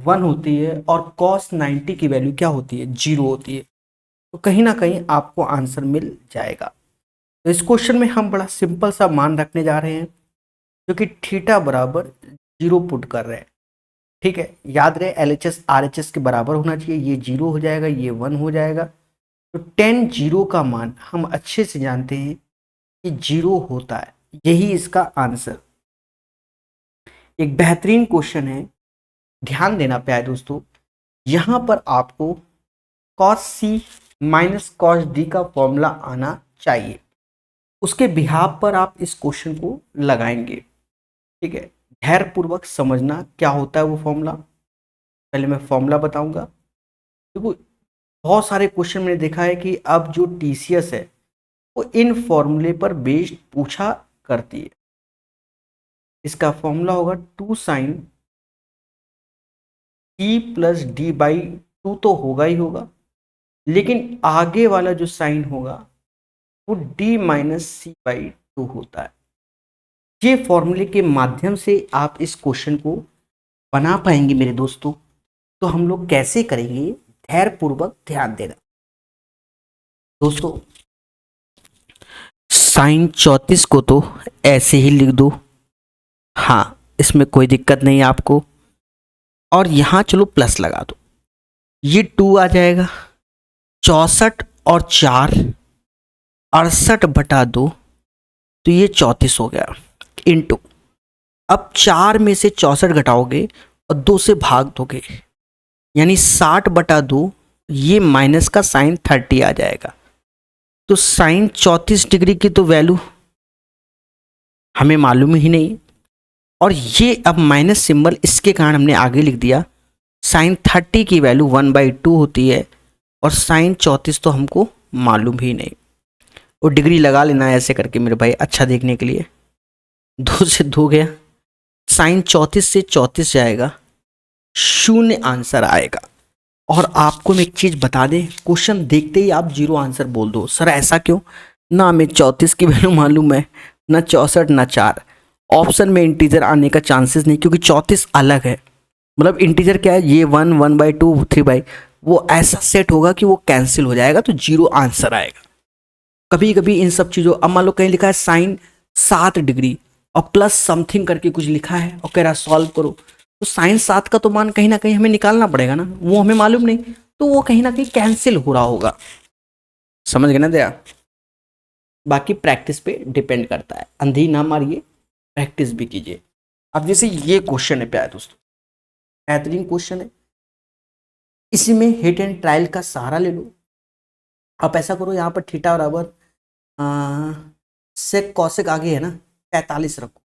1 होती है, और कॉस 90 की वैल्यू क्या होती है, 0 होती है, तो कहीं ना कहीं आपको आंसर मिल जाएगा। तो इस क्वेश्चन में हम बड़ा सिंपल सा मान रखने जा रहे हैं, जो कि थीटा बराबर 0 पुट कर रहे हैं। ठीक है, याद रहे LHS RHS के बराबर होना चाहिए, ये 0 हो जाएगा, ये 1 हो जाएगा। तो 10 0 का मान हम अच्छे से जानते हैं कि 0 होता है, यही इसका आंसर। एक बेहतरीन क्वेश्चन है, ध्यान देना प्यारे दोस्तों। यहां पर आपको cos C minus cos D का फॉर्मूला आना चाहिए, उसके बिहाफ पर आप इस क्वेश्चन को लगाएंगे। ठीक है, धैर्य पूर्वक समझना क्या होता है वो फॉर्मूला। पहले मैं फॉर्मूला बताऊंगा। देखो, बहुत सारे क्वेश्चन मैंने देखा है कि अब जो TCS है वो इन फॉर्मूले पर बेस्ड पूछा करती है। इसका फॉर्मूला होगा 2 sine e plus d by 2 तो होगा ही होगा, लेकिन आगे वाला जो साइन होगा वो डी माइनस सी बाई 2 होता है। ये फॉर्मूले के माध्यम से आप इस क्वेश्चन को बना पाएंगे मेरे दोस्तों। तो हम लोग कैसे करेंगे, धैर्य पूर्वक ध्यान देना दोस्तों। साइन 34 को तो ऐसे ही लिख दो, हाँ इसमें कोई दिक्कत नहीं आपको। और यहां चलो प्लस लगा दो, ये 2 आ जाएगा। 64 और 4 68/2, तो ये 34 हो गया इंटू। अब 4 में से 64 घटाओगे और 2 से भाग दोगे, यानी 60/2, ये माइनस का साइन 30 आ जाएगा। तो साइन 34 डिग्री की तो वैल्यू हमें मालूम ही नहीं, और ये अब माइनस सिंबल इसके कारण हमने आगे लिख दिया। साइन 30 की वैल्यू 1/2 होती है, और साइन 34 तो हमको मालूम ही नहीं। और डिग्री लगा लेना है ऐसे करके मेरे भाई, अच्छा देखने के लिए। 2 से 2 गया, साइन 34 से 34 जाएगा, 0 आंसर आएगा। और आपको मैं एक चीज बता दें, क्वेश्चन देखते ही आप 0 आंसर बोल दो, सर ऐसा क्यों? ना हमें 34 की वैल्यू मालूम है, ना 64 ना 4। ऑप्शन में इंटीजर आने का चांसेस नहीं, क्योंकि 34 अलग है। मतलब इंटीजर क्या है, ये 1 1/2 3/, वो ऐसा सेट होगा कि वो कैंसिल हो जाएगा, तो 0 आंसर आएगा। कभी कभी इन सब चीज़ों, अब मान लो कहीं लिखा है साइन 7 डिग्री और प्लस समथिंग करके कुछ लिखा है और कह रहा है सॉल्व करो, तो साइन 7 का तो मान कहीं ना कहीं हमें निकालना पड़ेगा ना, वो हमें मालूम नहीं, तो वो कहीं ना कहीं कैंसिल हो रहा होगा। समझ गए ना दया? बाकी प्रैक्टिस पे डिपेंड करता है, अंधी ना मारिए, प्रैक्टिस भी कीजिए। अब जैसे ये क्वेश्चन है प्यारे दोस्तों, बेहतरीन क्वेश्चन है, इसी में हिट एंड ट्रायल का सहारा ले लो। आप ऐसा करो, यहाँ पर थीटा बराबर सेक कॉसेक आगे है ना, 45 रखो।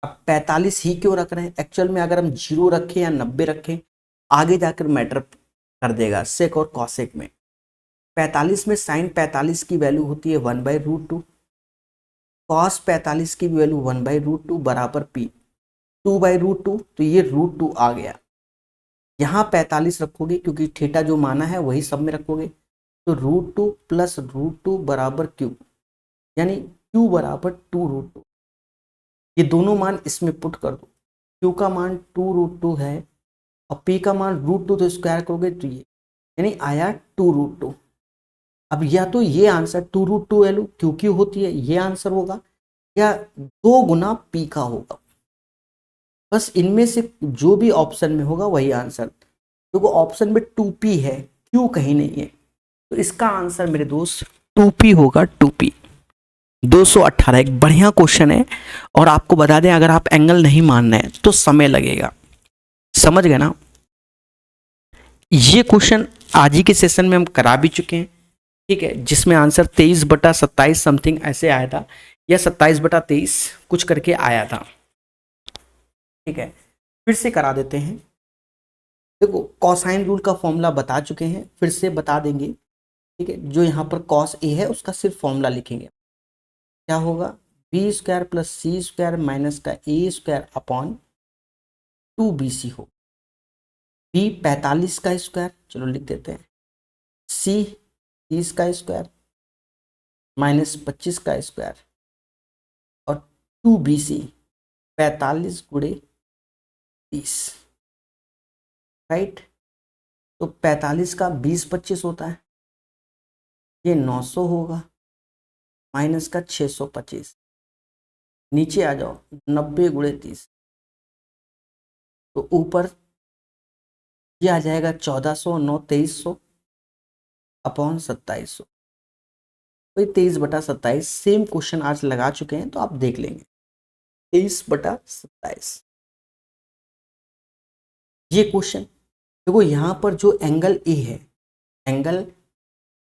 अब 45 ही क्यों रख रहे हैं, एक्चुअल में अगर हम 0 रखें या 90 रखें, आगे जाकर मैटर कर देगा सेक और कॉसेक में। 45 में साइन 45 की वैल्यू होती है 1/√2, कॉस 45 की वैल्यू 1/√2 बराबर पी 2/√2, तो ये √2 आ गया। यहाँ 45 रखोगे, क्योंकि थीटा जो माना है वही सब में रखोगे, तो √2 प्लस √2 बराबर क्यू, यानी क्यू बराबर 2√2। ये दोनों मान इसमें पुट कर दो, क्यू का मान 2√2 है और पी का मान √2, तो स्क्वायर करोगे तो ये, यानी आया 2√2। अब या तो ये आंसर 2√2 वैल्यू क्यू की होती है, ये आंसर होगा, या 2 गुना पी का होगा। बस इनमें से जो भी ऑप्शन में होगा वही आंसर। देखो ऑप्शन में 2p है, क्यू कहीं नहीं है, तो इसका आंसर मेरे दोस्त 2p होगा, 2p। 218 एक बढ़िया क्वेश्चन है। और आपको बता दें, अगर आप एंगल नहीं मान रहे हैं तो समय लगेगा, समझ गए ना? ये क्वेश्चन आज ही के सेशन में हम करा भी चुके हैं, ठीक है, जिसमें आंसर 23/27 समथिंग ऐसे आया था, या 27/23 कुछ करके आया था। ठीक है, फिर से करा देते हैं। देखो कॉसाइन रूल का फॉर्मूला बता चुके हैं, फिर से बता देंगे। ठीक है, जो यहाँ पर कॉस ए है उसका सिर्फ फॉर्मूला लिखेंगे, क्या होगा, b² प्लस c² माइनस का a² अपॉन 2bc हो। b 45 का स्क्वायर, चलो लिख देते हैं, c 30 का स्क्वायर माइनस 25 का स्क्वायर, और 2bc 45 गुणे 30, राइट। तो 45 का 20 25 होता है, ये 900 होगा, माइनस का 625, नीचे आ जाओ 90 गुणे 30, तो ऊपर ये आ जाएगा 1400, 9 2300 अपॉन 2700, तो 23/27। सेम क्वेश्चन आज लगा चुके हैं तो आप देख लेंगे। 23/27 ये क्वेश्चन। देखो यहाँ पर जो एंगल ए है, एंगल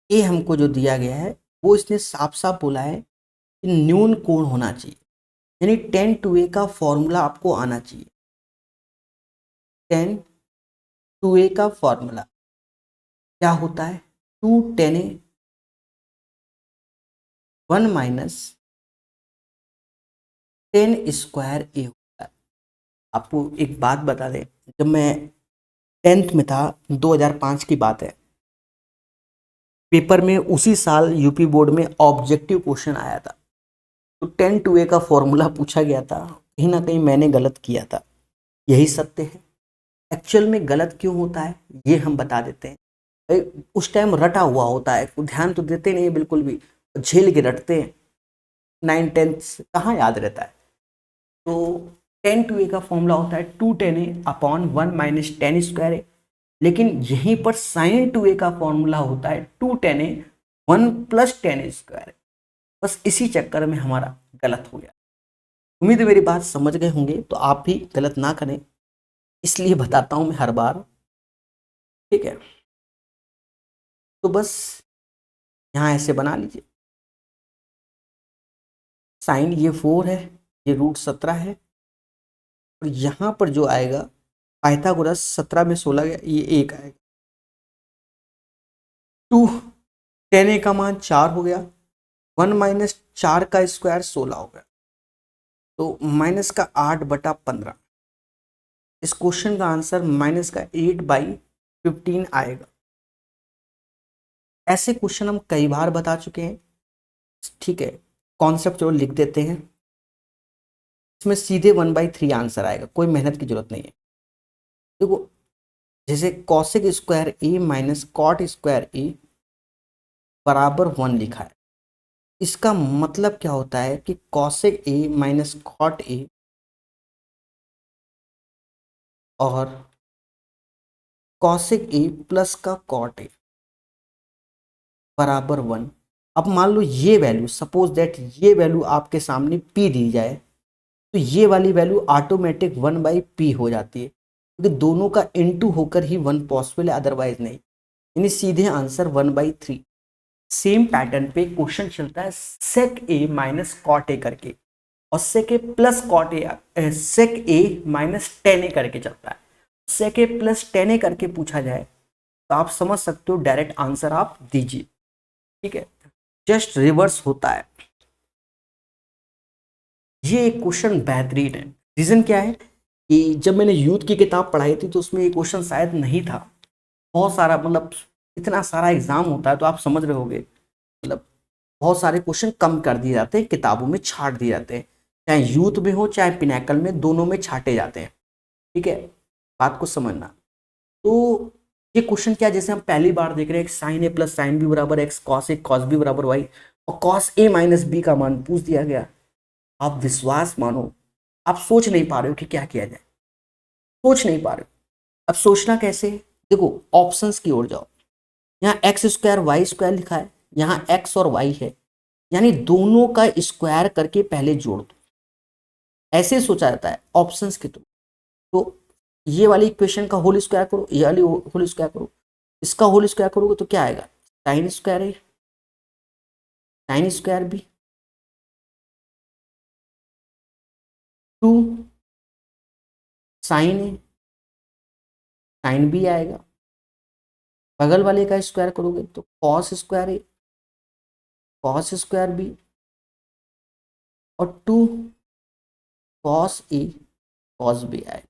ए हमको जो दिया गया है वो इसने साफ साफ बोला है कि न्यून कोण होना चाहिए, यानी tan 2a का फॉर्मूला आपको आना चाहिए। tan 2a का फॉर्मूला क्या होता है? 2 tan a 1 minus tan square A होता है। आपको एक बात बता दें, जब मैं 10th में था, 2005 की बात है, पेपर में उसी साल यूपी बोर्ड में ऑब्जेक्टिव क्वेश्चन आया था, तो tan 2a का फॉर्मूला पूछा गया था। कहीं ना कहीं मैंने गलत किया था, यही सत्य है। एक्चुअल में गलत क्यों होता है ये हम बता देते हैं। उस टाइम रटा हुआ होता है, ध्यान तो देते नहीं है बिल्कुल भी, झेल के रटते हैं। 9-10 कहाँ याद रहता है। तो tan 2a का फॉर्मूला होता है 2 tan a upon 1 minus tan square A, लेकिन यहीं पर sin 2a का फॉर्मूला होता है 2 tan a 1 plus tan square. बस इसी चक्कर में हमारा गलत हो गया। उम्मीद है मेरी बात समझ गए होंगे, तो आप भी गलत ना करें, इसलिए बताता हूं मैं हर बार, ठीक है। तो बस यहाँ ऐसे बना लीजिए, साइन ये 4 है, ये √17 है, और यहाँ पर जो आएगा पाइथागोरस 17 में 16 गया, ये 1 आएगा। 2 tan a का मान 4 हो गया, 1 माइनस 4 का स्क्वायर 16 हो गया, तो माइनस का 8/15। इस क्वेश्चन का आंसर माइनस का 8/15 आएगा। ऐसे क्वेश्चन हम कई बार बता चुके हैं, ठीक है। कॉन्सेप्ट जो लिख देते हैं, इसमें सीधे 1/3 आंसर आएगा, कोई मेहनत की जरूरत नहीं है। देखो जैसे कॉसेक स्क्वायर ए माइनस कॉट स्क्वायर ए बराबर 1 लिखा है, इसका मतलब क्या होता है कि cosec a minus cot a और कॉसेक ए प्लस का कॉट ए बराबर 1। अब मान लो ये वैल्यू, सपोज दैट ये वैल्यू आपके सामने p दी जाए, तो ये वाली वैल्यू ऑटोमेटिक 1/p हो जाती है, क्योंकि दोनों का इनटू होकर ही 1 पॉसिबल है, अदरवाइज नहीं, यानी सीधे आंसर 1/3। सेम पैटर्न पे क्वेश्चन चलता है sec A minus cot A करके, और sec A plus cot A, sec A minus tan A करके चलता है। Sec A plus ten A करके पूछा जाए तो आप समझ सकते हो, डायरेक्ट आंसर आप दीजिए, ठीक है। जस्ट रिवर्स होता है। ये एक क्वेश्चन बेहतरीन है। रीजन क्या है कि जब मैंने यूथ की किताब पढ़ाई थी तो उसमें ये क्वेश्चन शायद नहीं था। बहुत सारा, मतलब इतना सारा एग्जाम होता है तो आप समझ रहे होगे, मतलब बहुत सारे क्वेश्चन कम कर दिए जाते हैं, किताबों में छाट दिए जाते हैं, चाहे यूथ में हो चाहे पिनैकल में, दोनों में छाटे जाते हैं, ठीक है। बात को समझना। तो ये क्वेश्चन क्या, जैसे हम पहली बार देख रहे हैं, साइन ए प्लस साइन बी बराबर x, cos a cos B बराबर वाई, और कॉस ए माइनस बी का मान पूछ दिया गया। आप विश्वास मानो, आप सोच नहीं पा रहे हो कि क्या किया जाए, सोच नहीं पा रहे हो। अब सोचना कैसे, देखो ऑप्शंस की ओर जाओ। यहाँ एक्स स्क्वायर वाई स्क्वायर लिखा है, यहाँ एक्स और वाई है, यानी दोनों का स्क्वायर करके पहले जोड़ दो, ऐसे सोचा जाता है ऑप्शंस के थ्रू। तो ये वाली इक्वेशन का होल स्क्वायर करो, ये वाली होल स्क्वायर करो, इसका होल स्क्वायर करोगे तो क्या आएगा, साइन स्क्वायर है, साइन स्क्वायर भी 2 साइन है, साइन भी आएगा। बगल वाले का स्क्वायर करोगे तो कॉस स्क्वायर है, कॉस स्क्वायर भी, और 2 कॉस ए कॉस भी आएगा।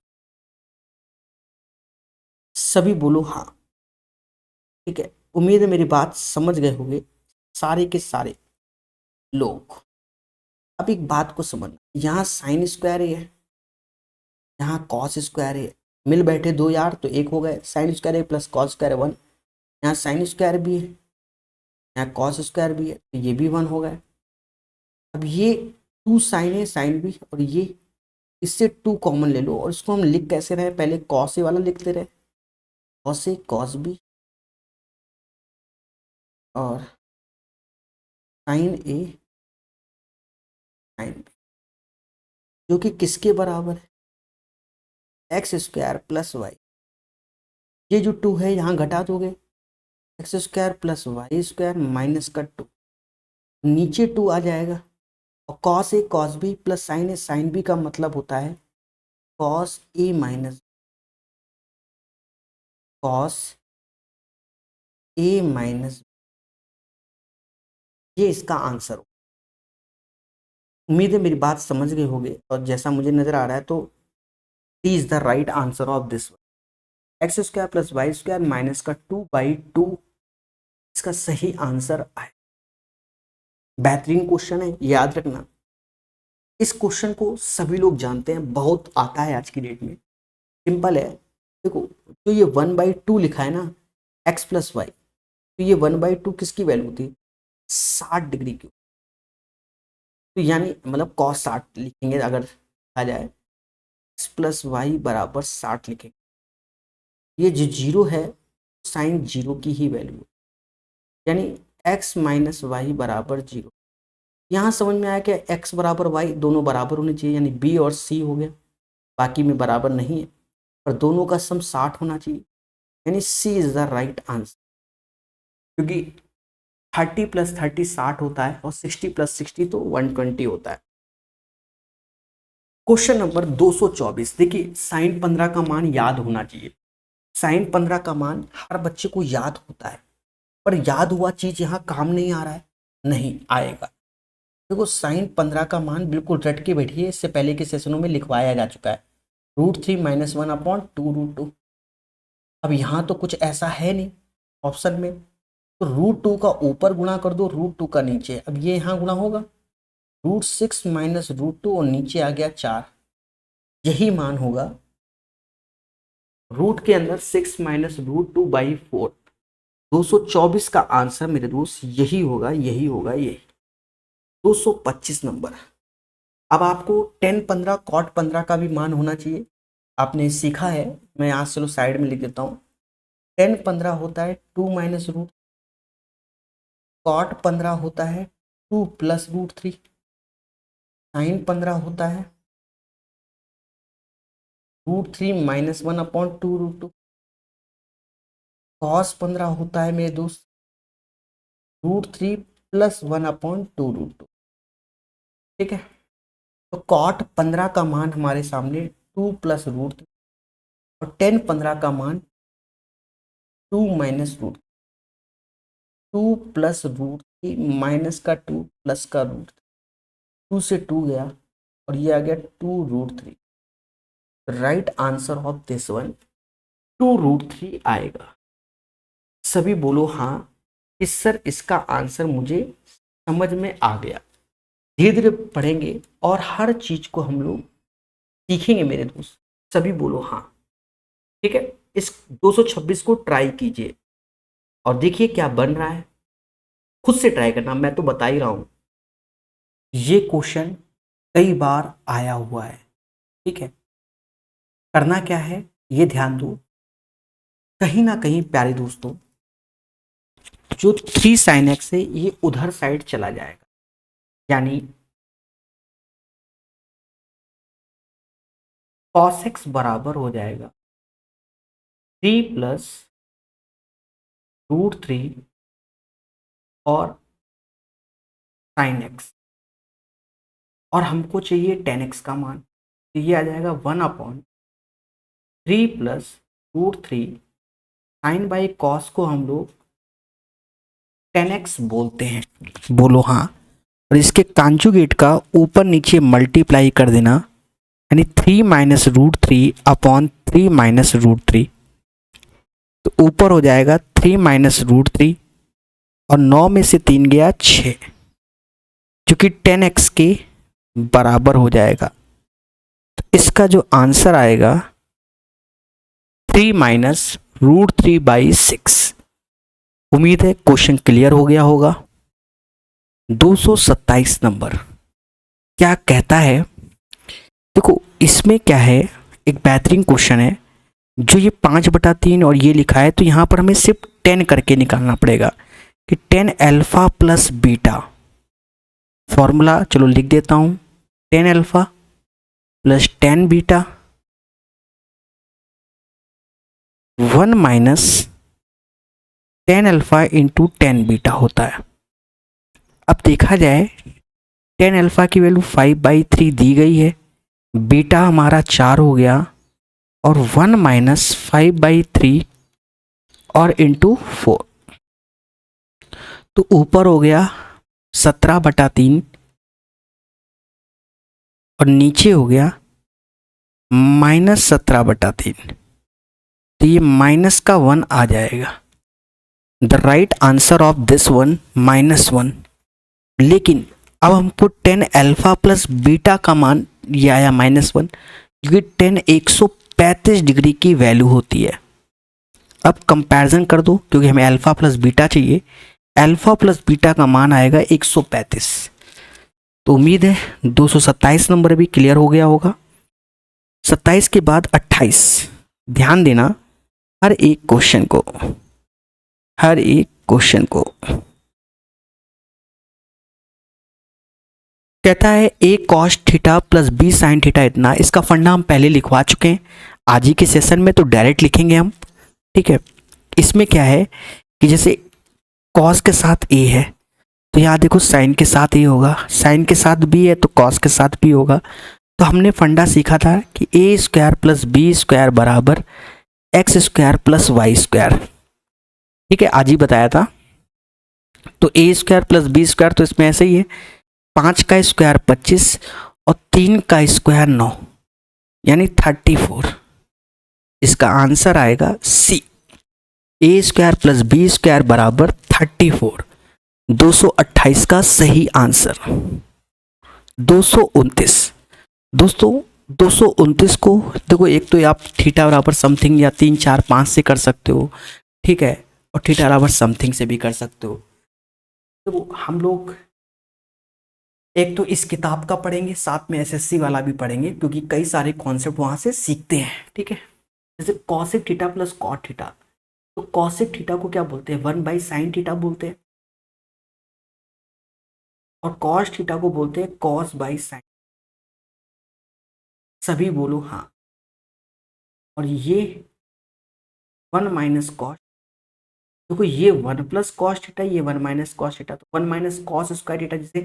सभी बोलो हाँ, ठीक है। उम्मीद है मेरी बात समझ गए होंगे सारे के सारे लोग। अब एक बात को समझना, यहाँ साइन स्क्वायर है, यहाँ कॉस स्क्वायर है, मिल बैठे दो यार तो एक हो गए, साइन स्क्वायर है प्लस कॉस स्क्वायर है 1, यहाँ साइन स्क्वायर भी है, यहाँ कॉस स्क्वायर भी है, तो ये भी 1 हो गए। अब ये 2 साइन ए साइन बी और ये इससे 2 कॉमन ले लो और इसको हम लिख कैसे रहे, पहले कॉस ए वाला लिखते रहे, कॉस ए कॉस बी और साइन ए साइन बी, जो कि किसके बराबर है, एक्स स्क्वायर प्लस वाई। ये जो 2 है यहाँ घटा दोगे, x square plus y square minus का 2, नीचे 2 आ जाएगा और cos a cos b plus sine a sine b का मतलब होता है cos a minus cos a minus, ये इसका आंसर हो। उम्मीद है मेरी बात समझ गए होंगे और जैसा मुझे नजर आ रहा है तो d is the right answer of this one. X square plus y square minus का 2/2 इसका सही आंसर है। बेहतरीन क्वेश्चन है, याद रखना। इस क्वेश्चन को सभी लोग जानते हैं, बहुत आता है आज की डेट में, सिंपल है। देखो जो ये 1/2 लिखा है ना, एक्स प्लस वाई, तो ये 1/2 किसकी वैल्यू होती है, 60 डिग्री की। तो यानी मतलब cos 60 लिखेंगे, अगर आ जाए एक्स प्लस वाई बराबर 60 लिखेंगे, ये जो जीरो है साइन जीरो की ही वैल्यू, यानी एक्स माइनस वाई बराबर जीरो। यहाँ समझ में आया कि एक्स बराबर वाई दोनों बराबर होने चाहिए, यानी बी और सी हो गया, बाकी में बराबर नहीं है, और दोनों का सम 60 होना चाहिए, यानी सी इज द राइट आंसर। क्योंकि 30 + 30 60 होता है और 60 + 60 तो 120 होता है। क्वेश्चन नंबर 224, देखिए साइन 15 का मान याद होना चाहिए। साइन 15 का मान हर बच्चे को याद होता है, पर याद हुआ चीज यहाँ काम नहीं आ रहा है, नहीं आएगा। देखो साइन 15 का मान बिल्कुल रट के बैठिए, इससे पहले के सेशनों में लिखवाया जा चुका है, √3 - 1/2 √2। अब यहाँ तो कुछ ऐसा है नहीं ऑप्शन में, तो √2 का ऊपर गुणा कर दो, √2 का नीचे। अब ये यहाँ गुणा होगा, √6 - √2 और नीचे आ गया 4, यही मान होगा रूट के अंदर 6 - √2/4। 224 का आंसर मेरे दोस्त यही होगा, यही होगा, यही 225 नंबर। अब आपको tan 15 cot 15 का भी मान होना चाहिए, आपने सीखा है, मैं यहाँ चलो साइड में लिख देता हूँ। tan 15 होता है 2 - √, cot 15 होता है 2 + √3, sin 15 होता है √3 - 1/2 √2, cos 15 होता है मेरे दोस्त √3 + 1/2 √2। ठीक है, तो cot 15 का मान हमारे सामने 2 + √3 और tan 15 का मान 2 - √2 + √3 माइनस का 2 प्लस का √2 से 2 गया और ये आ गया 2 √3। Right answer of this one 2 √3 आएगा। सभी बोलो हाँ कि सर इसका आंसर मुझे समझ में आ गया। धीरे धीरे पढ़ेंगे और हर चीज को हम लोग सीखेंगे मेरे दोस्त, सभी बोलो हाँ। ठीक है, इस 226 को ट्राई कीजिए और देखिए क्या बन रहा है, खुद से ट्राई करना, मैं तो बता ही रहा हूं। ये क्वेश्चन कई बार आया हुआ है। ठीक है, करना क्या है ये ध्यान दो, कहीं ना कहीं प्यारे दोस्तों जो 3 sin x है ये उधर साइड चला जाएगा, यानी cos x बराबर हो जाएगा 3 + √3 और sin x, और हमको चाहिए tan x का मान, तो ये आ जाएगा 1/3 + √3 sin बाई cos को हम लोग tan x बोलते हैं, बोलो हाँ। और इसके कॉन्जुगेट का ऊपर नीचे मल्टीप्लाई कर देना, यानी 3 - √3/3 - √3, तो ऊपर हो जाएगा 3 - √3 और 9 में से 3 गया 6, जो कि tan x के बराबर हो जाएगा। तो इसका जो आंसर आएगा 3 - √3/6। उम्मीद है क्वेश्चन क्लियर हो गया होगा। 227 नंबर, क्या कहता है, देखो इसमें क्या है, एक बेहतरीन क्वेश्चन है। जो ये 5/3 और ये लिखा है, तो यहाँ पर हमें सिर्फ 10 करके निकालना पड़ेगा कि 10 अल्फा प्लस बीटा। फॉर्मूला चलो लिख देता हूँ, 10 alpha plus 10 beta 1 minus 10 alpha into 10 beta होता है। अब देखा जाए 10 अल्फा की वैल्यू 5/3 दी गई है, बीटा हमारा 4 हो गया, और 1 माइनस 5/3 और इंटू 4, तो ऊपर हो गया 17/3 और नीचे हो गया -17/3। तो ये माइनस का 1 आ जाएगा। The right answer of this one -1। लेकिन अब हमको 10 अल्फा प्लस बीटा का मान ये आया -1, क्योंकि 10 135 डिग्री की वैल्यू होती है। अब कंपैरिजन कर दो, क्योंकि हमें अल्फा प्लस बीटा चाहिए। अल्फा प्लस बीटा का मान आएगा 135। तो उम्मीद है 227 नंबर भी क्लियर हो गया होगा। 27 के बाद 28। ध्यान देना हर एक क्वेश्चन को, हर एक क्वेश्चन को। कहता है a cos theta plus b sin theta इतना। इसका फंडा हम पहले लिखवा चुके हैं आज ही के सेशन में, तो डायरेक्ट लिखेंगे हम, ठीक है। इसमें क्या है कि जैसे cos के साथ a है, तो यहाँ देखो sin के साथ a होगा, sin के साथ b है तो cos के साथ b होगा। तो हमने फंडा सीखा था कि a square plus b square बराबर x square plus y square, ठीक है, आज ही बताया था। तो a square plus b square, तो इसमें ऐसे ही है, 5 का स्क्वायर 25 और 3 का स्क्वायर 9, यानी 34। इसका आंसर आएगा सी, ए स्क्वायर प्लस बी स्क्वायर बराबर 34। 228 का सही आंसर। 229 दोस्तों, 229 को देखो, एक तो आप थीटा बराबर समथिंग या 3 4 5 से कर सकते हो, ठीक है, और थीटा बराबर समथिंग से भी कर सकते हो। तो हम लोग एक तो इस किताब का पढ़ेंगे, साथ में एसएससी वाला भी पढ़ेंगे, क्योंकि कई सारे कॉन्सेप्ट वहां से सीखते हैं, ठीक है। जैसे cosec theta plus cot theta, तो कॉसेक थीटा को क्या बोलते हैं, 1/sin थीटा बोलते हैं, और कॉस थीटा को बोलते हैं cos/sin। सभी बोलो हाँ। और ये 1 माइनस कॉस, देखो ये 1 प्लस कॉस थीटा, ये 1 माइनस कॉस थीटा, तो 1 माइनस कॉस स्क्वायर थीटा जिसे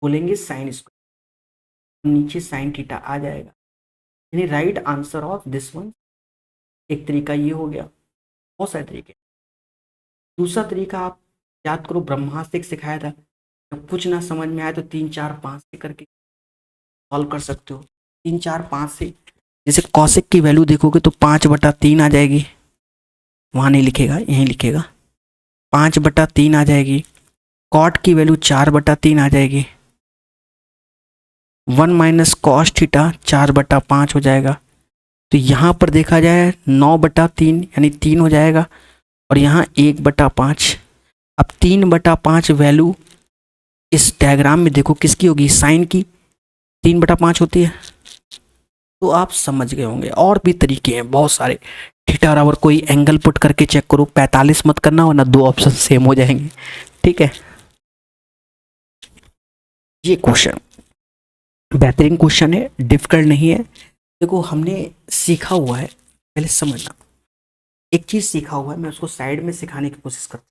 बोलेंगे साइन स्क्वायर, नीचे साइन थीटा आ जाएगा, यानी right answer of this one. एक तरीका ये हो गया, बहुत सारे तरीके। दूसरा तरीका आप याद करो, ब्रह्मास्त्र सिखाया था, जब कुछ ना समझ में आए तो 3 4 5 से करके सॉल्व कर सकते हो। 3 4 5 से, जैसे कॉसेक की वैल्यू देखोगे तो 5/3 आ जाएगी, वहाँ नहीं लिखेगा यहीं लिखेगा, 5/3 आ जाएगी। कॉट की वैल्यू 4/3 आ जाएगी। 1 माइनस कॉस थीटा 4/5 हो जाएगा। तो यहाँ पर देखा जाए 9/3 यानी 3 हो जाएगा, और यहाँ 1/5। अब 3/5 वैल्यू इस डायग्राम में देखो किसकी होगी, साइन की 3/5 होती है। तो आप समझ गए होंगे, और भी तरीके हैं बहुत सारे। थीटा बराबर कोई एंगल पुट करके चेक करो, 45 मत करना वरना 2 ऑप्शन सेम हो जाएंगे, ठीक है। ये क्वेश्चन बेहतरीन क्वेश्चन है, डिफिकल्ट नहीं है। देखो हमने सीखा हुआ है, पहले समझना, एक चीज सीखा हुआ है, मैं उसको साइड में सिखाने की कोशिश करता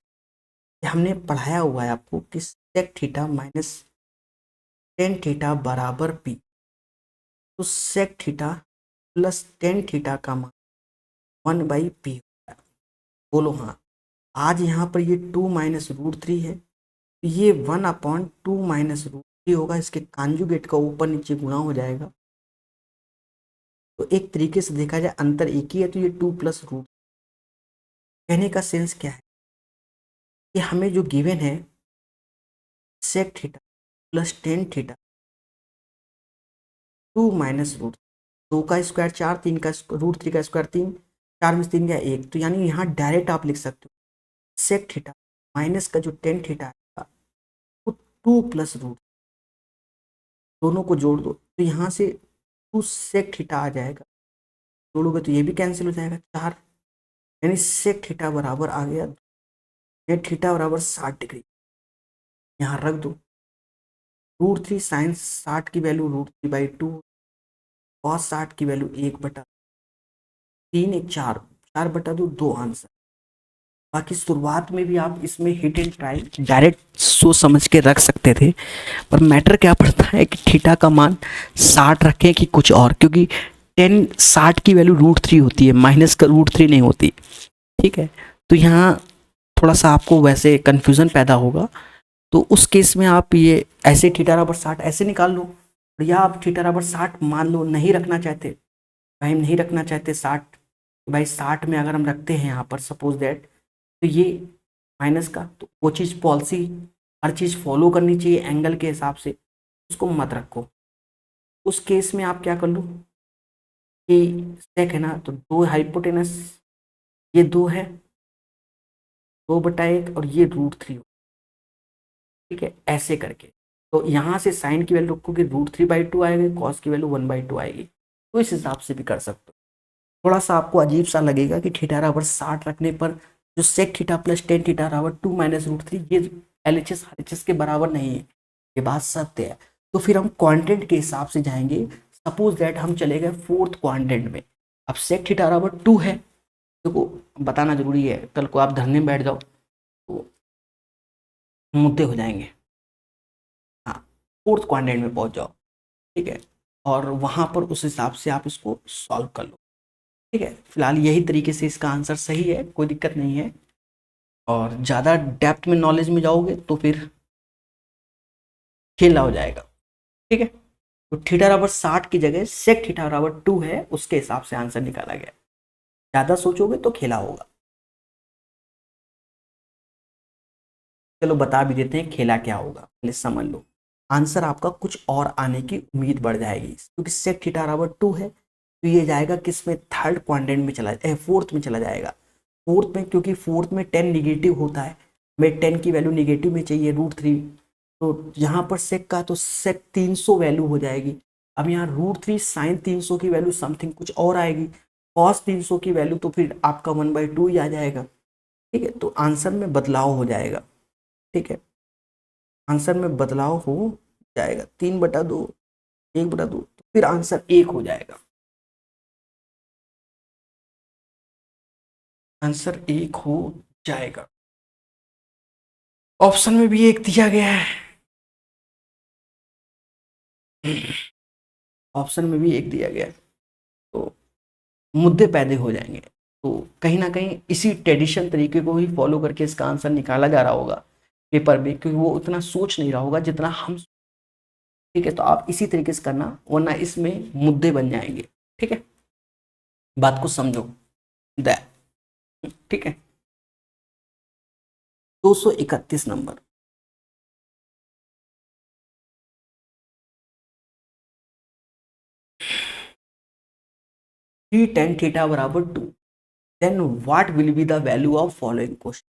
हूँ। हमने पढ़ाया हुआ है आपको कि sec theta minus tan theta बराबर पी, तो sec theta plus tan theta का मान 1/p होता है। बोलो हाँ। आज यहाँ पर ये 2 माइनस √3 है, तो ये 1/2 माइनस √3 होगा, इसके कॉन्जुगेट का ऊपर नीचे गुणा हो जाएगा। तो एक तरीके से देखा जाए अंतर एक ही है, तो ये 2 प्लस √। कहने का सेंस क्या है कि हमें जो गिवन है sec theta plus tan theta 2 minus √, 2 का स्क्वायर 4, 3 का √3 का स्क्वायर 3, 4 में 3 या 1, तो यानी यहाँ डायरेक्ट आप लिख सकते हो सेक थीटा माइनस का जो टेन थीटा आएगा वो 2 प्लस √। दोनों को जोड़ दो तो यहाँ से 2 सेक थीटा आ जाएगा, जोड़ोगे तो ये भी कैंसिल हो जाएगा 4, यानी सेक थीटा बराबर आ गया, ये थीटा बराबर 60 डिग्री। यहाँ रख दो, √3 साइन 60 की वैल्यू √3/2, कॉस 60 की वैल्यू 1/3, 1 4, 4/2, 2 आंसर। बाकी शुरुआत में भी आप इसमें हिट एंड ट्राई डायरेक्ट सोच समझ के रख सकते थे, पर मैटर क्या पड़ता है कि थीटा का मान 60 रखें कि कुछ और, क्योंकि 60 की वैल्यू √3 होती है, माइनस का √3 नहीं होती। ठीक है, तो यहाँ थोड़ा सा आपको वैसे कन्फ्यूज़न पैदा होगा, तो उस केस में आप ये ऐसे थीटा बराबर 60 ऐसे निकाल लो, या आप थीटा बराबर 60 मान लो नहीं रखना चाहते, भाई हम नहीं रखना चाहते 60, भाई 60 में अगर हम रखते हैं यहाँ पर सपोज दैट, तो ये माइनस का, तो वो चीज़ पॉलिसी हर चीज़ फॉलो करनी चाहिए एंगल के हिसाब से, उसको मत रखो। उस केस में आप क्या कर लो कि सेक है ना, तो 2 हाइपोटेनस, ये 2 है, 2/1 और ये √3, ठीक है, ऐसे करके। तो यहाँ से साइन की वैल्यू रखोगे √3/2 आएगी, कॉस की वैल्यू 1/2 आएगी, तो इस हिसाब से भी कर सकते हो। थोड़ा सा आपको अजीब सा लगेगा कि थीटा बराबर 60 रखने पर जो sec theta plus tan theta बराबर 2 माइनस √3, ये LHS RHS के बराबर नहीं है, ये बात सत्य है। तो फिर हम क्वांटेंट के हिसाब से जाएंगे, सपोज दैट हम चले गए 4th क्वांटेंट में। अब सेक थीटा बराबर 2 है, देखो बताना जरूरी है, कल को आप धरने में बैठ जाओ तो मुद्दे हो जाएंगे। हाँ, 4th क्वांटेंट में पहुंच जाओ, ठीक है, और वहां पर उस हिसाब से आप इसको सॉल्व कर लो। ठीक है, फिलहाल यही तरीके से इसका आंसर सही है, कोई दिक्कत नहीं है। और ज़्यादा डेप्थ में नॉलेज में जाओगे तो फिर खेला हो जाएगा। ठीक है, तो थीटा बराबर 60 की जगह सेक थीटा बराबर 2 है, उसके हिसाब से आंसर निकाला गया। ज़्यादा सोचोगे तो खेला होगा। चलो बता भी देते हैं खेला क्या होगा, पहले समझ लो। आंसर आपका कुछ और आने की उम्मीद बढ़ जाएगी, क्योंकि सेक थीटा बराबर 2 है, तो ये जाएगा किस में, 3rd क्वाड्रेंट में चला 4th में चला जाएगा। 4th में, क्योंकि 4th में 10 निगेटिव होता है, हमें 10 की वैल्यू निगेटिव में चाहिए √3, तो यहाँ पर सेक का तो सेक 300 वैल्यू हो जाएगी। अब यहाँ √3 साइन 300 की वैल्यू समथिंग कुछ और आएगी, कॉस 300 की वैल्यू तो फिर आपका 1/2 ही आ जाएगा। ठीक है, तो आंसर में बदलाव हो जाएगा। ठीक है, आंसर में बदलाव हो जाएगा, 3/2, 1/2, तो फिर आंसर 1 हो जाएगा। आंसर 1 हो जाएगा। ऑप्शन में भी 1 दिया गया है, ऑप्शन में भी 1 दिया गया है, तो मुद्दे पैदा हो जाएंगे। तो कहीं ना कहीं इसी ट्रेडिशन तरीके को ही फॉलो करके इसका आंसर निकाला जा रहा होगा पेपर में, क्योंकि वो उतना सोच नहीं रहा होगा जितना हम। ठीक है, तो आप इसी तरीके से करना, वरना इसमें मुद्दे बन जाएंगे। ठीक है, बात को समझो। द ठीक है, 231 नंबर। थ्री टेन थीटा बराबर 2, then what will be the value of following question.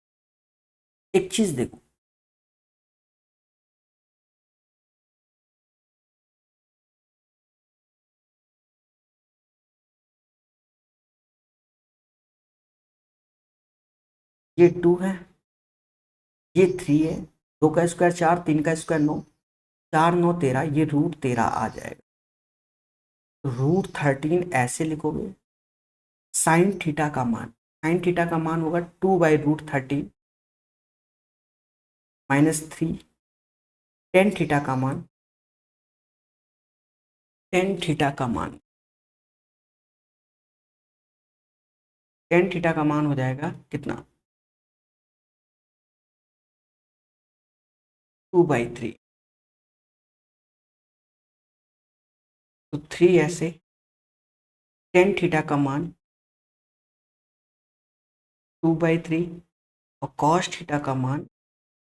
एक चीज देखो, ये 2 है, ये 3 है, 2 का स्क्वायर 4, 3 का स्क्वायर 9, 4 9 13, ये √13 आ जाएगा। √13 ऐसे लिखोगे, साइन थीटा का मान, साइन थीटा का मान होगा 2/√13 -3, टेन थीटा का मान, टेन थीटा का मान, टेन थीटा का मान हो जाएगा कितना, 2/3, तो 3 ऐसे, टेन थीटा का मान 2/3, और कॉस थीटा का मान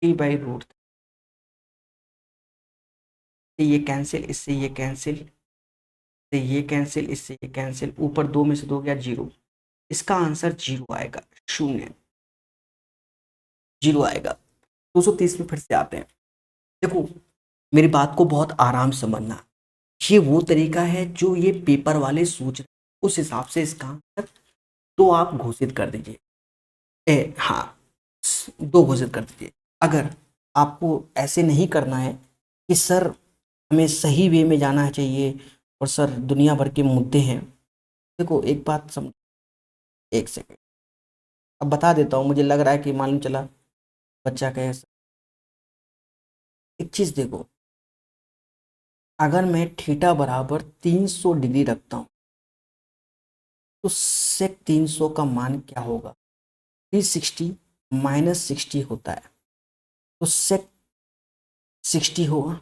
3/√3। ये कैंसिल, इससे ये कैंसिल, इससे ये कैंसिल, इससे ये कैंसिल, ऊपर 2 में से 2 गया 0, इसका आंसर 0 आएगा, 0 0 आएगा। 230 में फिर से आते हैं। देखो मेरी बात को बहुत आराम से समझना। ये वो तरीका है जो ये पेपर वाले सोच रहे हैं, उस हिसाब से इसका आंसर तो आप घोषित कर दीजिए। हाँ, दो घोषित कर दीजिए। अगर आपको ऐसे नहीं करना है कि सर हमें सही वे में जाना चाहिए और सर दुनिया भर के मुद्दे हैं, देखो एक बात समझ, एक सेकंड अब बता देता हूँ। मुझे लग रहा है कि मालूम चला बच्चा कैसे। एक चीज देखो, अगर मैं थीटा बराबर 300 डिग्री रखता हूँ तो सेक 300 का मान क्या होगा? 360 माइनस 60 होता है, तो सेक 60 होगा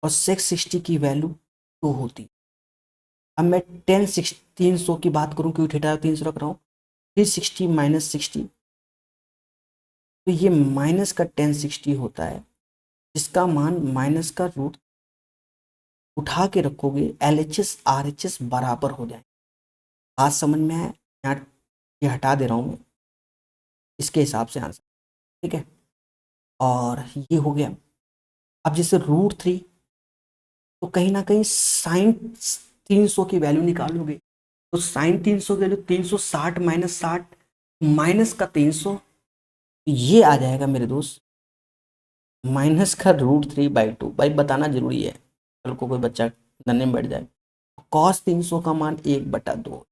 और सेक 60 की वैल्यू 2 होती है। अब मैं 300 की बात करूं क्योंकि थीटा 300 रख रहा हूँ। 360 माइनस 60, तो ये माइनस का 1060 होता है, जिसका मान माइनस का रूट उठा के रखोगे, LHS RHS बराबर हो जाए। बात समझ में आए? यहाँ ये हटा दे रहा हूँ मैं, इसके हिसाब से आंसर। ठीक है, और ये हो गया। अब जैसे √3, तो कहीं ना कहीं साइन 300 की वैल्यू निकालोगे, तो साइन 300 की वैल्यू 360 माइनस 60 माइनस का 300, ये आ जाएगा मेरे दोस्त माइनस का √3/2। भाई बताना जरूरी है, कल को कोई बच्चा नन्हे में बैठ जाए। कॉस 300 का मान 1/2,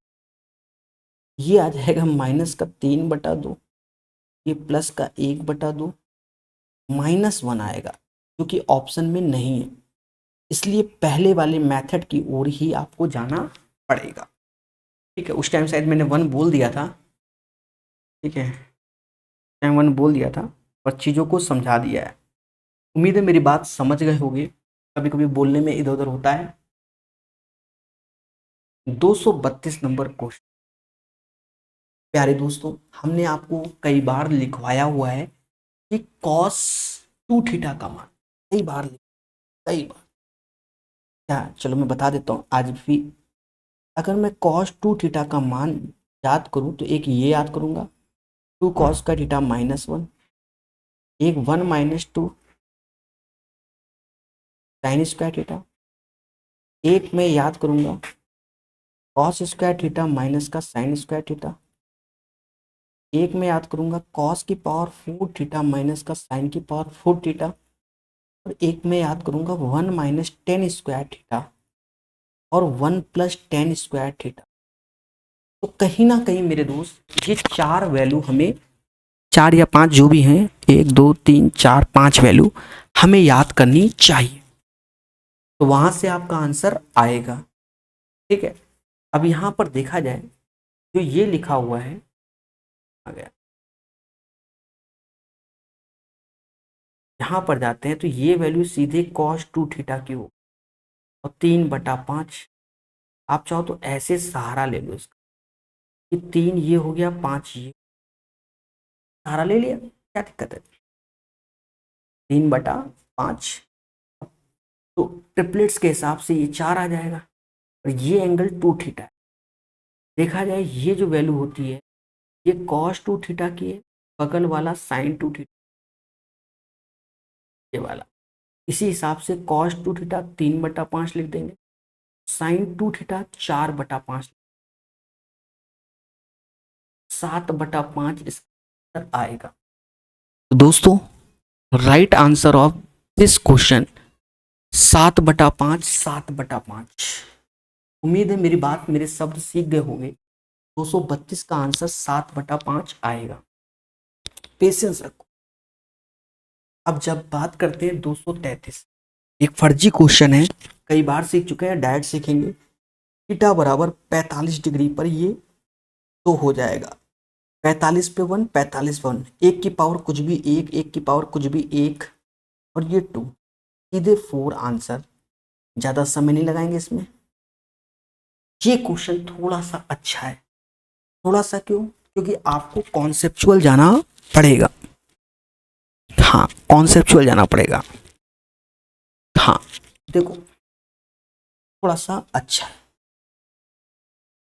ये आ जाएगा माइनस का 3/2, ये प्लस का 1/2, -1 आएगा जो कि ऑप्शन में नहीं है। इसलिए पहले वाले मेथड की ओर ही आपको जाना पड़ेगा। ठीक है, उस टाइम शायद मैंने 1 बोल दिया था। ठीक है, टाइम 1 बोल दिया था पर चीज़ों को समझा दिया है। उम्मीद है मेरी बात समझ गए होंगे। कभी कभी बोलने में इधर उधर होता है। 232 नंबर क्वेश्चन। प्यारे दोस्तों, हमने आपको कई बार लिखवाया हुआ है कि cos 2 थीटा का मान, कई बार क्या, चलो मैं बता देता हूँ आज भी। अगर मैं cos 2 थीटा का मान याद करूँ तो एक ये याद करूँगा, 2 cos का थीटा -1, एक 1 - 2 साइन स्क्वायर थीटा, एक मैं याद करूँगा cos स्क्वायर थीटा माइनस का साइन स्क्वायर थीटा, एक मैं याद करूँगा cos की पावर 4 थीटा माइनस का साइन की पावर 4 थीटा, और एक मैं याद करूँगा 1 - 10 स्क्वायर थीटा और 1 + 10 स्क्वायर थीटा। तो कहीं ना कहीं मेरे दोस्त ये 4 वैल्यू हमें, 4 या 5 जो भी हैं, 1 2 3 4 5 वैल्यू हमें याद करनी चाहिए, तो वहां से आपका आंसर आएगा। ठीक है, अब यहां पर देखा जाए जो ये लिखा हुआ है, आ गया, यहां पर जाते हैं तो ये वैल्यू सीधे cos 2 थीटा की हो और 3/5। आप चाहो तो ऐसे सहारा ले लो इसका कि 3 ये हो गया, 5 ये, सहारा ले लिया, क्या दिक्कत है? 3/5, तो ट्रिपलेट्स के हिसाब से ये 4 आ जाएगा और ये एंगल 2 थीटा है। देखा जाए ये जो वैल्यू होती है ये cos 2 थीटा की है, बगल वाला sin 2 थीटा, ये वाला। इसी हिसाब से cos 2 थीटा 3/5 लिख देंगे, sin 2 थीटा 4/5, 7/5 इसका आंसर आएगा। तो दोस्तों right answer of this question 7/5, 7/5। उम्मीद है मेरी बात, मेरे शब्द सीख गए होंगे। 232 का आंसर 7/5 आएगा। पेशेंस रखो। अब जब बात करते हैं 233, एक फर्जी क्वेश्चन है, कई बार सीख चुके हैं, डायरेक्ट सीखेंगे। थीटा बराबर 45 डिग्री पर ये तो हो जाएगा 45 पे 1, 45 पे 1, एक की पावर कुछ भी एक, एक की पावर कुछ भी एक, और ये 2, सीधे 4 आंसर। ज़्यादा समय नहीं लगाएंगे इसमें। ये क्वेश्चन थोड़ा सा अच्छा है। थोड़ा सा क्यों? क्योंकि आपको कॉन्सेप्चुअल जाना पड़ेगा। हाँ, कॉन्सेप्चुअल जाना पड़ेगा। हाँ देखो, थोड़ा सा अच्छा है।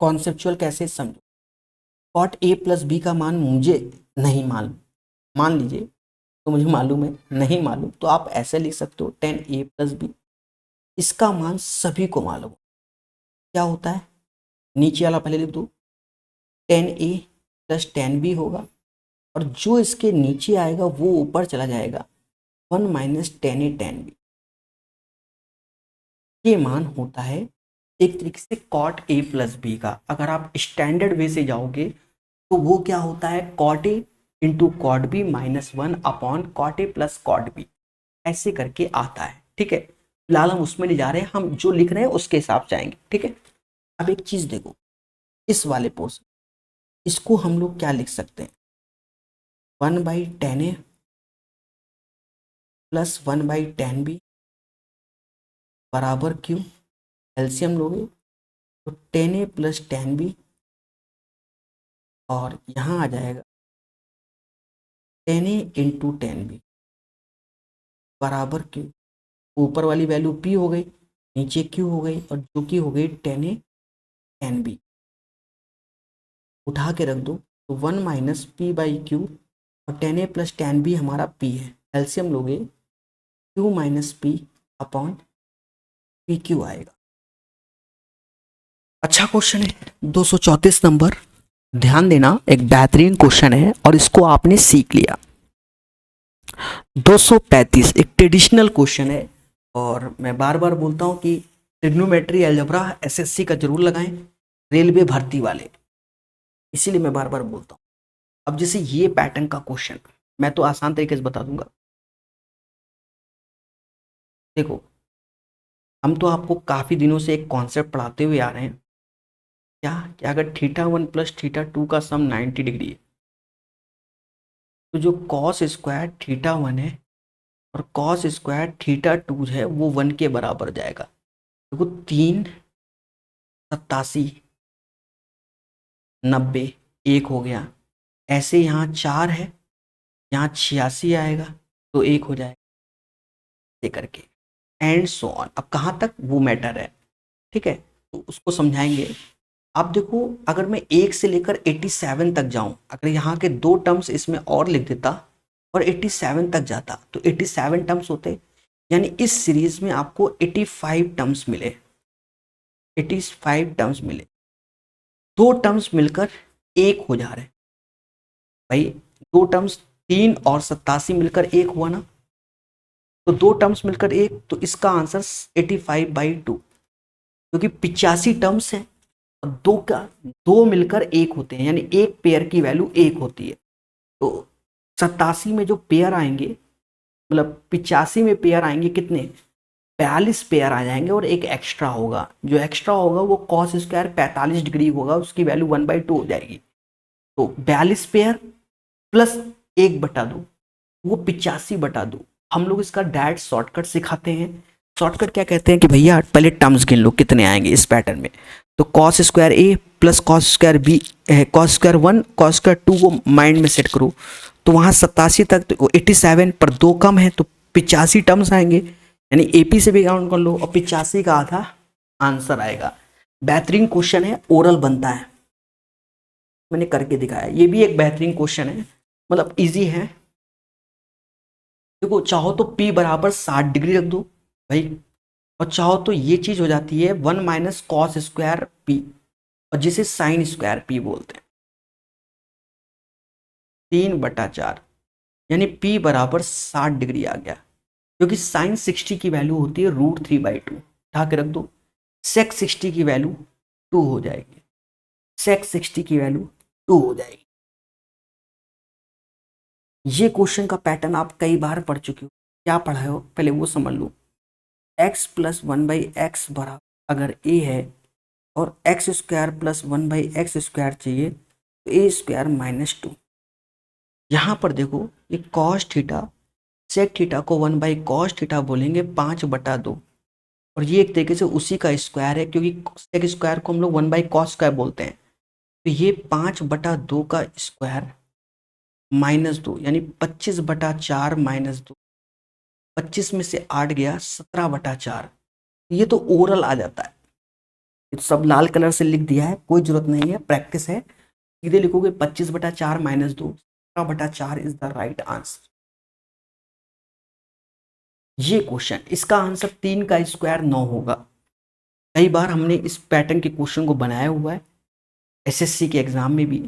कॉन्सेप्चुअल कैसे समझो? cot A + B का मान मुझे नहीं मालूम, मान लीजिए तो मुझे मालूम है, नहीं मालूम तो आप ऐसे लिख सकते हो 10a प्लस बी। इसका मान सभी को मालूम क्या होता है, नीचे वाला पहले लिख दो, 10a प्लस 10b होगा, और जो इसके नीचे आएगा वो ऊपर चला जाएगा, 1 माइनस 10a 10b। ये मान होता है एक तरीके से कॉट a प्लस बी का। अगर आप स्टैंडर्ड वे से जाओगे तो वो क्या होता है, cot a into cot b minus 1 upon cot a plus cot b, ऐसे करके आता है। ठीक है, फिलहाल हम उसमें नहीं जा रहे हैं, हम जो लिख रहे हैं उसके हिसाब से आएंगे। ठीक है, अब एक चीज देखो, इस वाले पोर्शन इसको हम लोग क्या लिख सकते हैं, 1/10a प्लस 1/10b बराबर क्यू, एलसीएम लोगे तो 10a प्लस 10b, और यहाँ आ जाएगा 10a इंटू 10b बराबर क्यू। ऊपर वाली वैल्यू p हो गई, नीचे q हो गई, और जो कि हो गई 10a 10b, उठा के रख दो तो 1 माइनस पी बाई क्यू, और 10a प्लस 10b हमारा p है, एलसीएम लोगे q minus P upon P Q आएगा। अच्छा क्वेश्चन है 234 नंबर, ध्यान देना, एक बेहतरीन क्वेश्चन है और इसको आपने सीख लिया। 235 एक ट्रेडिशनल क्वेश्चन है, और मैं बार बार बोलता हूं कि ट्रिग्नोमेट्री अलजेब्रा एसएससी का जरूर लगाएं, रेलवे भर्ती वाले, इसीलिए मैं बार बार बोलता हूं। अब जैसे ये पैटर्न का क्वेश्चन मैं तो आसान तरीके से बता दूंगा। देखो, हम तो आपको काफी दिनों से एक कॉन्सेप्ट पढ़ाते हुए आ रहे हैं, क्या कि अगर θ1 प्लस θ2 का सम 90 डिग्री है, तो जो कॉस स्क्वायर θ1 है और कॉस स्क्वायर θ2 है वो 1 के बराबर जाएगा। देखो 3 87 90 1 हो गया, ऐसे यहाँ 4 है, यहाँ 86 आएगा तो 1 हो जाएगा, ये करके एंड सो ऑन। अब कहाँ तक वो मैटर है, ठीक है, तो उसको समझाएंगे। आप देखो, अगर मैं 1 से लेकर 87 तक जाऊं, अगर यहाँ के 2 टर्म्स इसमें और लिख देता और 87 तक जाता तो 87 टर्म्स होते, यानी इस सीरीज में आपको 85 टर्म्स मिले, 85 टर्म्स मिले, 2 टर्म्स मिलकर 1 हो जा रहे हैं भाई, 2 टर्म्स 3 और 87 मिलकर 1 हुआ ना, तो 2 टर्म्स मिलकर 1, तो इसका आंसर 85/2, क्योंकि 85 टर्म्स हैं और 2 मिलकर 1 होते हैं, यानी एक पेयर की वैल्यू 1 होती है। तो 87 में जो पेयर आएंगे, मतलब 85 में पेयर आएंगे कितने, 42 पेयर आ जाएंगे, और एक एक्स्ट्रा होगा, जो एक्स्ट्रा होगा वो कॉस स्क्वायर 45 डिग्री होगा, उसकी वैल्यू 1/2 हो जाएगी। तो 42 पेयर प्लस 1/2 वो 85/2। हम लोग इसका डायरेक्ट शॉर्टकट सिखाते हैं। शॉर्टकट क्या कहते हैं कि भैया पहले टर्म्स गिन लो कितने आएंगे इस पैटर्न में, तो cos square A plus cos square B, cos square 1 cos square 2 को माइंड में सेट करो, तो वहाँ 87 तक, तो 87 पर 2 कम है तो 85 टर्म्स आएंगे, यानी एपी से भी काउंट कर लो, और 85 का आधा आंसर आएगा। बेहतरीन क्वेश्चन है, ओरल बनता है, मैंने करके दिखाया। ये भी एक बेहतरीन क्वेश्चन है, मतलब इजी है। देखो, चाहो तो P बराबर 60 डिग्री रख दो भाई, और चाहो तो ये चीज हो जाती है 1 माइनस कॉस स्क्वायर पी, और जिसे साइन स्क्वायर पी बोलते हैं, 3/4, यानी P बराबर 60 डिग्री आ गया, क्योंकि साइन 60 की वैल्यू होती है √3/2, उठा के रख दो, सेक 60 की वैल्यू 2 हो जाएगी, सेक 60 की वैल्यू 2 हो जाएगी। ये क्वेश्चन का पैटर्न आप कई बार पढ़ चुके हो, क्या पढ़ा हो पहले वो समझ लो। x प्लस 1/x बराबर अगर a है, और x square plus 1/x square चाहिए, तो a स्क्वायर -2। यहाँ पर देखो, ये कॉस थीटा, सेक थीटा को 1/cos थीटा बोलेंगे 5/2, और ये एक तरीके से उसी का स्क्वायर है, क्योंकि सेक स्क्वायर को हम लोग 1/cos स्क्वायर बोलते हैं, तो ये 5/2 का स्क्वायर -2, यानी 25/4 -2, 25 में से 8 गया 17/4, ये तो ओरल आ जाता है। ये तो सब लाल कलर से लिख दिया है, कोई जरूरत नहीं है, प्रैक्टिस है, सीधे लिखोगे 25/4 -2, 17/4 इज द राइट आंसर। ये क्वेश्चन, इसका आंसर 3 का स्क्वायर 9 होगा। कई बार हमने इस पैटर्न के क्वेश्चन को बनाया हुआ है एसएससी के एग्जाम में भी,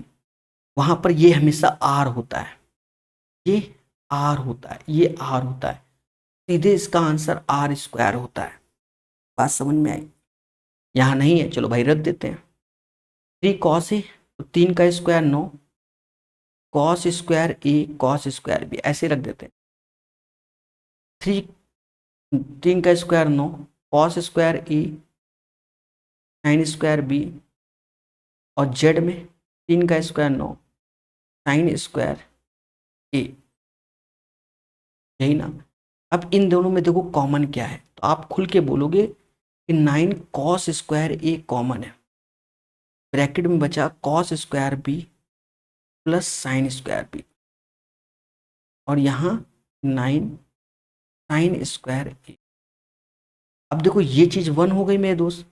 वहां पर ये हमेशा आर होता है, ये आर होता है, ये आर होता है, सीधे इसका आंसर आर स्क्वायर होता है। बात समझ में आई? यहाँ नहीं है, चलो भाई रख देते हैं। 3 कॉस है तो 3 का स्क्वायर 9, कॉस स्क्वायर ए कॉस स्क्वायर बी, ऐसे रख देते हैं। 3 का स्क्वायर 9, कॉस स्क्वायर ए साइन स्क्वायर बी, और जेड में 3 का स्क्वायर 9 साइन स्क्वायर ए, यही ना। अब इन दोनों में देखो कॉमन क्या है, तो आप खुल के बोलोगे कि 9 कॉस स्क्वायर ए कॉमन है, ब्रैकेट में बचा cos square b plus sine square b, और यहाँ 9 साइन स्क्वायर ए। अब देखो ये चीज 1 हो गई मेरे दोस्त,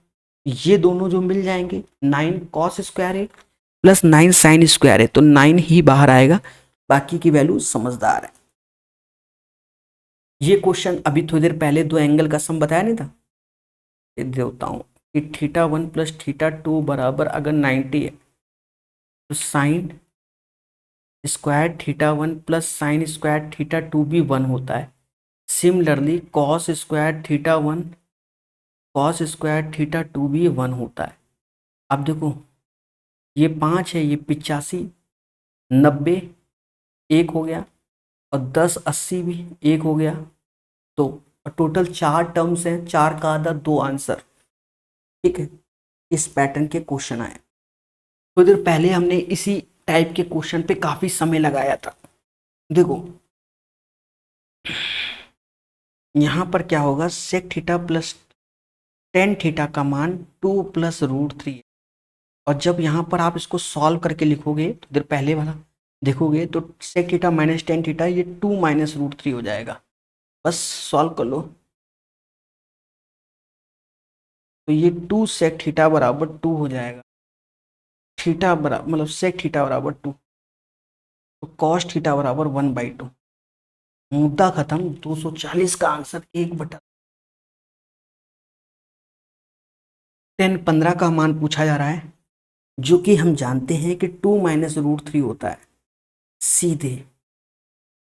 ये दोनों जो मिल जाएंगे 9 cos square A plus 9 sine square ए, तो 9 ही बाहर आएगा, बाकी की वैल्यू समझदार है। ये क्वेश्चन अभी थोड़ी देर पहले 2 एंगल का सम बताया नहीं था, ये देता हूँ कि θ1 प्लस θ2 बराबर अगर 90 है तो sine square θ1 plus sine square θ2 भी 1 होता है। Similarly cos square θ1 cos square θ2 भी 1 होता है। अब देखो ये 5 है, ये 85, 90 1 हो गया, और 10 80 भी 1 हो गया, तो टोटल 4 टर्म्स हैं, 4 का आधा 2 आंसर। ठीक है, इस पैटर्न के क्वेश्चन आए। थोड़ी देर पहले हमने इसी टाइप के क्वेश्चन पे काफी समय लगाया था। देखो यहां पर क्या होगा, sec theta plus tan theta का मान 2 प्लस √3, और जब यहाँ पर आप इसको सॉल्व करके लिखोगे तो देर पहले वाला देखोगे तो sec theta minus tan theta, ये 2 माइनस √3 हो जाएगा। बस सॉल्व कर लो, तो ये 2 सेक थीटा बराबर 2 हो जाएगा, थीटा बराबर मतलब सेक थीटा बराबर 2, तो कॉस थीटा बराबर 1/2। मुद्दा खत्म। 240 का आंसर 1/, 10 15 का मान पूछा जा रहा है, जो कि हम जानते हैं कि 2 माइनस √3 होता है। सीधे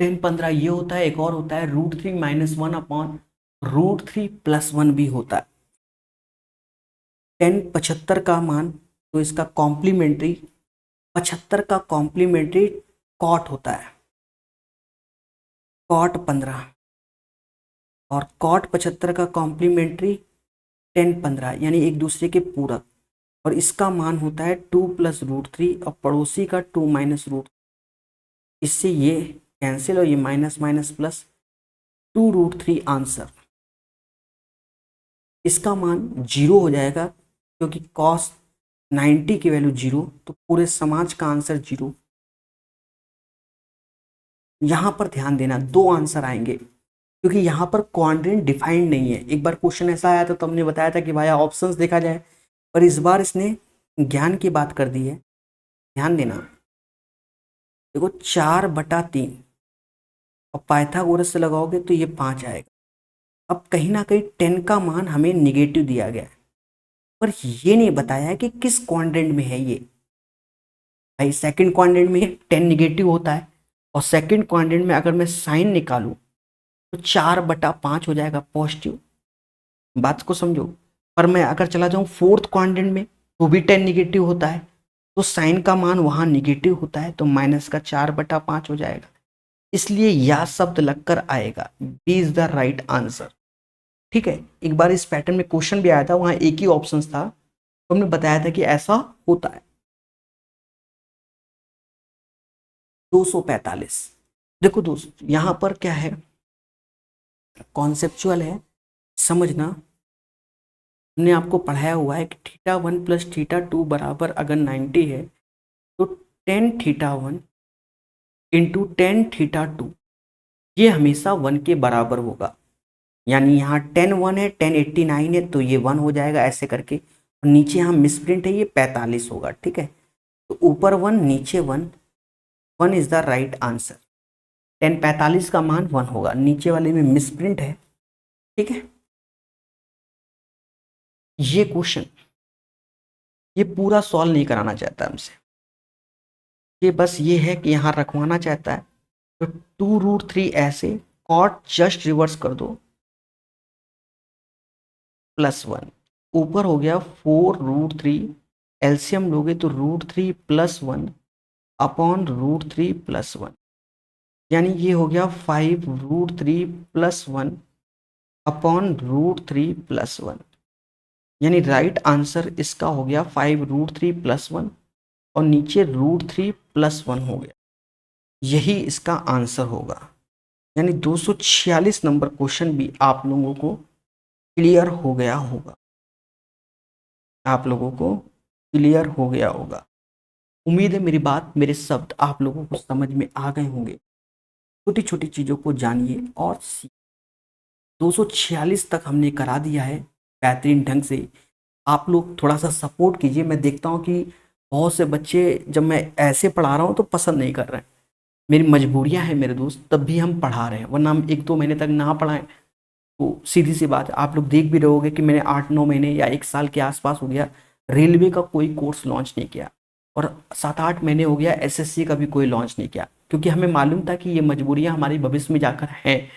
10 15 ये होता है, एक और होता है √3 माइनस 1 अपॉन √3 प्लस 1 भी होता है। 10 75 का मान, तो इसका कॉम्प्लीमेंट्री 75 का कॉम्प्लीमेंट्री कॉट होता है, कॉट 15, और कॉट 75 का कॉम्प्लीमेंट्री 10 15, यानी एक दूसरे के पूरक, और इसका मान होता है 2 प्लस √3 और पड़ोसी का 2 माइनस √3। इससे ये कैंसिल और ये माइनस माइनस प्लस 2√3 आंसर। इसका मान 0 हो जाएगा क्योंकि कॉस 90 की वैल्यू 0, तो पूरे समाज का आंसर 0। यहां पर ध्यान देना, 2 आंसर आएंगे क्योंकि यहां पर क्वाड्रेंट डिफाइंड नहीं है। एक बार क्वेश्चन ऐसा आया था तो हमने बताया था कि भाई ऑप्शंस देखा जाए, पर इस बार इसने ज्ञान की बात कर दी है। ध्यान देना, देखो 4/3, और पाइथागोरस से लगाओगे तो ये 5 आएगा। अब कहीं ना कहीं 10 का मान हमें निगेटिव दिया गया है, पर ये नहीं बताया है कि किस क्वाड्रेंट में है ये। भाई सेकंड क्वाड्रेंट में 10 निगेटिव होता है, और सेकंड क्वाड्रेंट में अगर मैं साइन निकालूं तो 4/5 हो जाएगा पॉजिटिव। बात को समझो। पर मैं अगर चला जाऊं फोर्थ क्वाड्रेंट में तो भी 10 निगेटिव होता है, तो साइन का मान वहां निगेटिव होता है, तो माइनस का 4/5 हो जाएगा। इसलिए यह शब्द लगकर आएगा, B is the right answer. ठीक है, एक बार इस पैटर्न में क्वेश्चन भी आया था, वहां एक ही ऑप्शन था, तो हमने बताया था कि ऐसा होता है। 245, देखो दोस्त यहां पर क्या है, कॉन्सेप्चुअल है, समझना। हमने आपको पढ़ाया हुआ है कि θ1 प्लस θ2 बराबर अगर 90 है तो tan θ1 इंटू tan θ2 ये हमेशा 1 के बराबर होगा। यानी यहाँ tan 1 है, tan 89 है, तो ये 1 हो जाएगा ऐसे करके, और नीचे यहाँ मिसप्रिंट है, ये 45 होगा। ठीक है, तो ऊपर 1 नीचे 1, 1 is the right answer. tan 45 का मान 1 होगा, नीचे वाले में मिसप्रिंट है ठीक है, ये क्वेश्चन ये पूरा सॉल्व नहीं कराना चाहता हमसे, ये बस ये है कि यहाँ रखवाना चाहता है। तो 2√3 ऐसे कॉट जस्ट रिवर्स कर दो +1, ऊपर हो गया 4√3, एलसीएम लोगे तो √3 +1 अपॉन √3 +1, यानी ये हो गया 5√3 +1 अपॉन √3 +1, यानी राइट आंसर इसका हो गया 5√3 +1 और नीचे √3 +1 हो गया, यही इसका आंसर होगा। यानी 246 नंबर क्वेश्चन भी आप लोगों को क्लियर हो गया होगा, आप लोगों को क्लियर हो गया होगा। उम्मीद है मेरी बात, मेरे शब्द आप लोगों को समझ में आ गए होंगे। छोटी छोटी चीज़ों को जानिए और सीखिए। 246 तक हमने करा दिया है बेहतरीन ढंग से। आप लोग थोड़ा सा सपोर्ट कीजिए। मैं देखता हूँ कि बहुत से बच्चे जब मैं ऐसे पढ़ा रहा हूँ तो पसंद नहीं कर रहे हैं। मेरी मजबूरियाँ हैं मेरे दोस्त, तब भी हम पढ़ा रहे हैं, वरना हम 1-2 महीने तक ना पढ़ाएं तो सीधी सी बात है। आप लोग देख भी रहोगे कि मैंने 8-9 महीने या 1 साल के आसपास हो गया रेलवे का कोई कोर्स लॉन्च नहीं किया, और 7-8 महीने हो गया एसएससी का भी कोई लॉन्च नहीं किया, क्योंकि हमें मालूम था कि ये मजबूरियां हमारी भविष्य में जाकर हैं,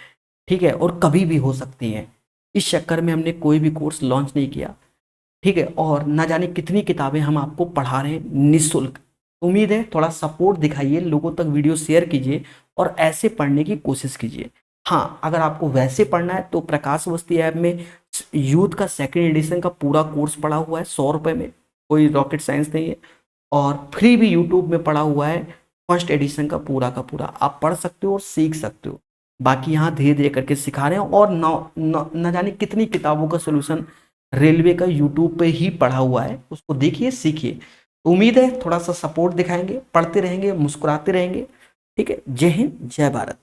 ठीक है, और कभी भी हो सकती हैं। इस चक्कर में हमने कोई भी कोर्स लॉन्च नहीं किया, ठीक है, और ना जाने कितनी किताबें हम आपको पढ़ा रहे हैं निःशुल्क। उम्मीद है थोड़ा सपोर्ट दिखाइए, लोगों तक वीडियो शेयर कीजिए और ऐसे पढ़ने की कोशिश कीजिए। हाँ, अगर आपको वैसे पढ़ना है तो प्रकाश अवस्थी ऐप में यूथ का सेकंड एडिशन का पूरा कोर्स पढ़ा हुआ है 100 रुपये में, कोई रॉकेट साइंस नहीं है, और फ्री भी यूट्यूब में पढ़ा हुआ है फर्स्ट एडिशन का पूरा, आप पढ़ सकते हो और सीख सकते हो। बाकी यहाँ धीरे धीरे करके सिखा रहे हैं, और न जाने कितनी किताबों का सोल्यूशन रेलवे का यूट्यूब पे ही पढ़ा हुआ है, उसको देखिए सीखिए। उम्मीद है थोड़ा सा सपोर्ट दिखाएंगे, पढ़ते रहेंगे, मुस्कुराते रहेंगे। ठीक है, जय हिंद, जय भारत।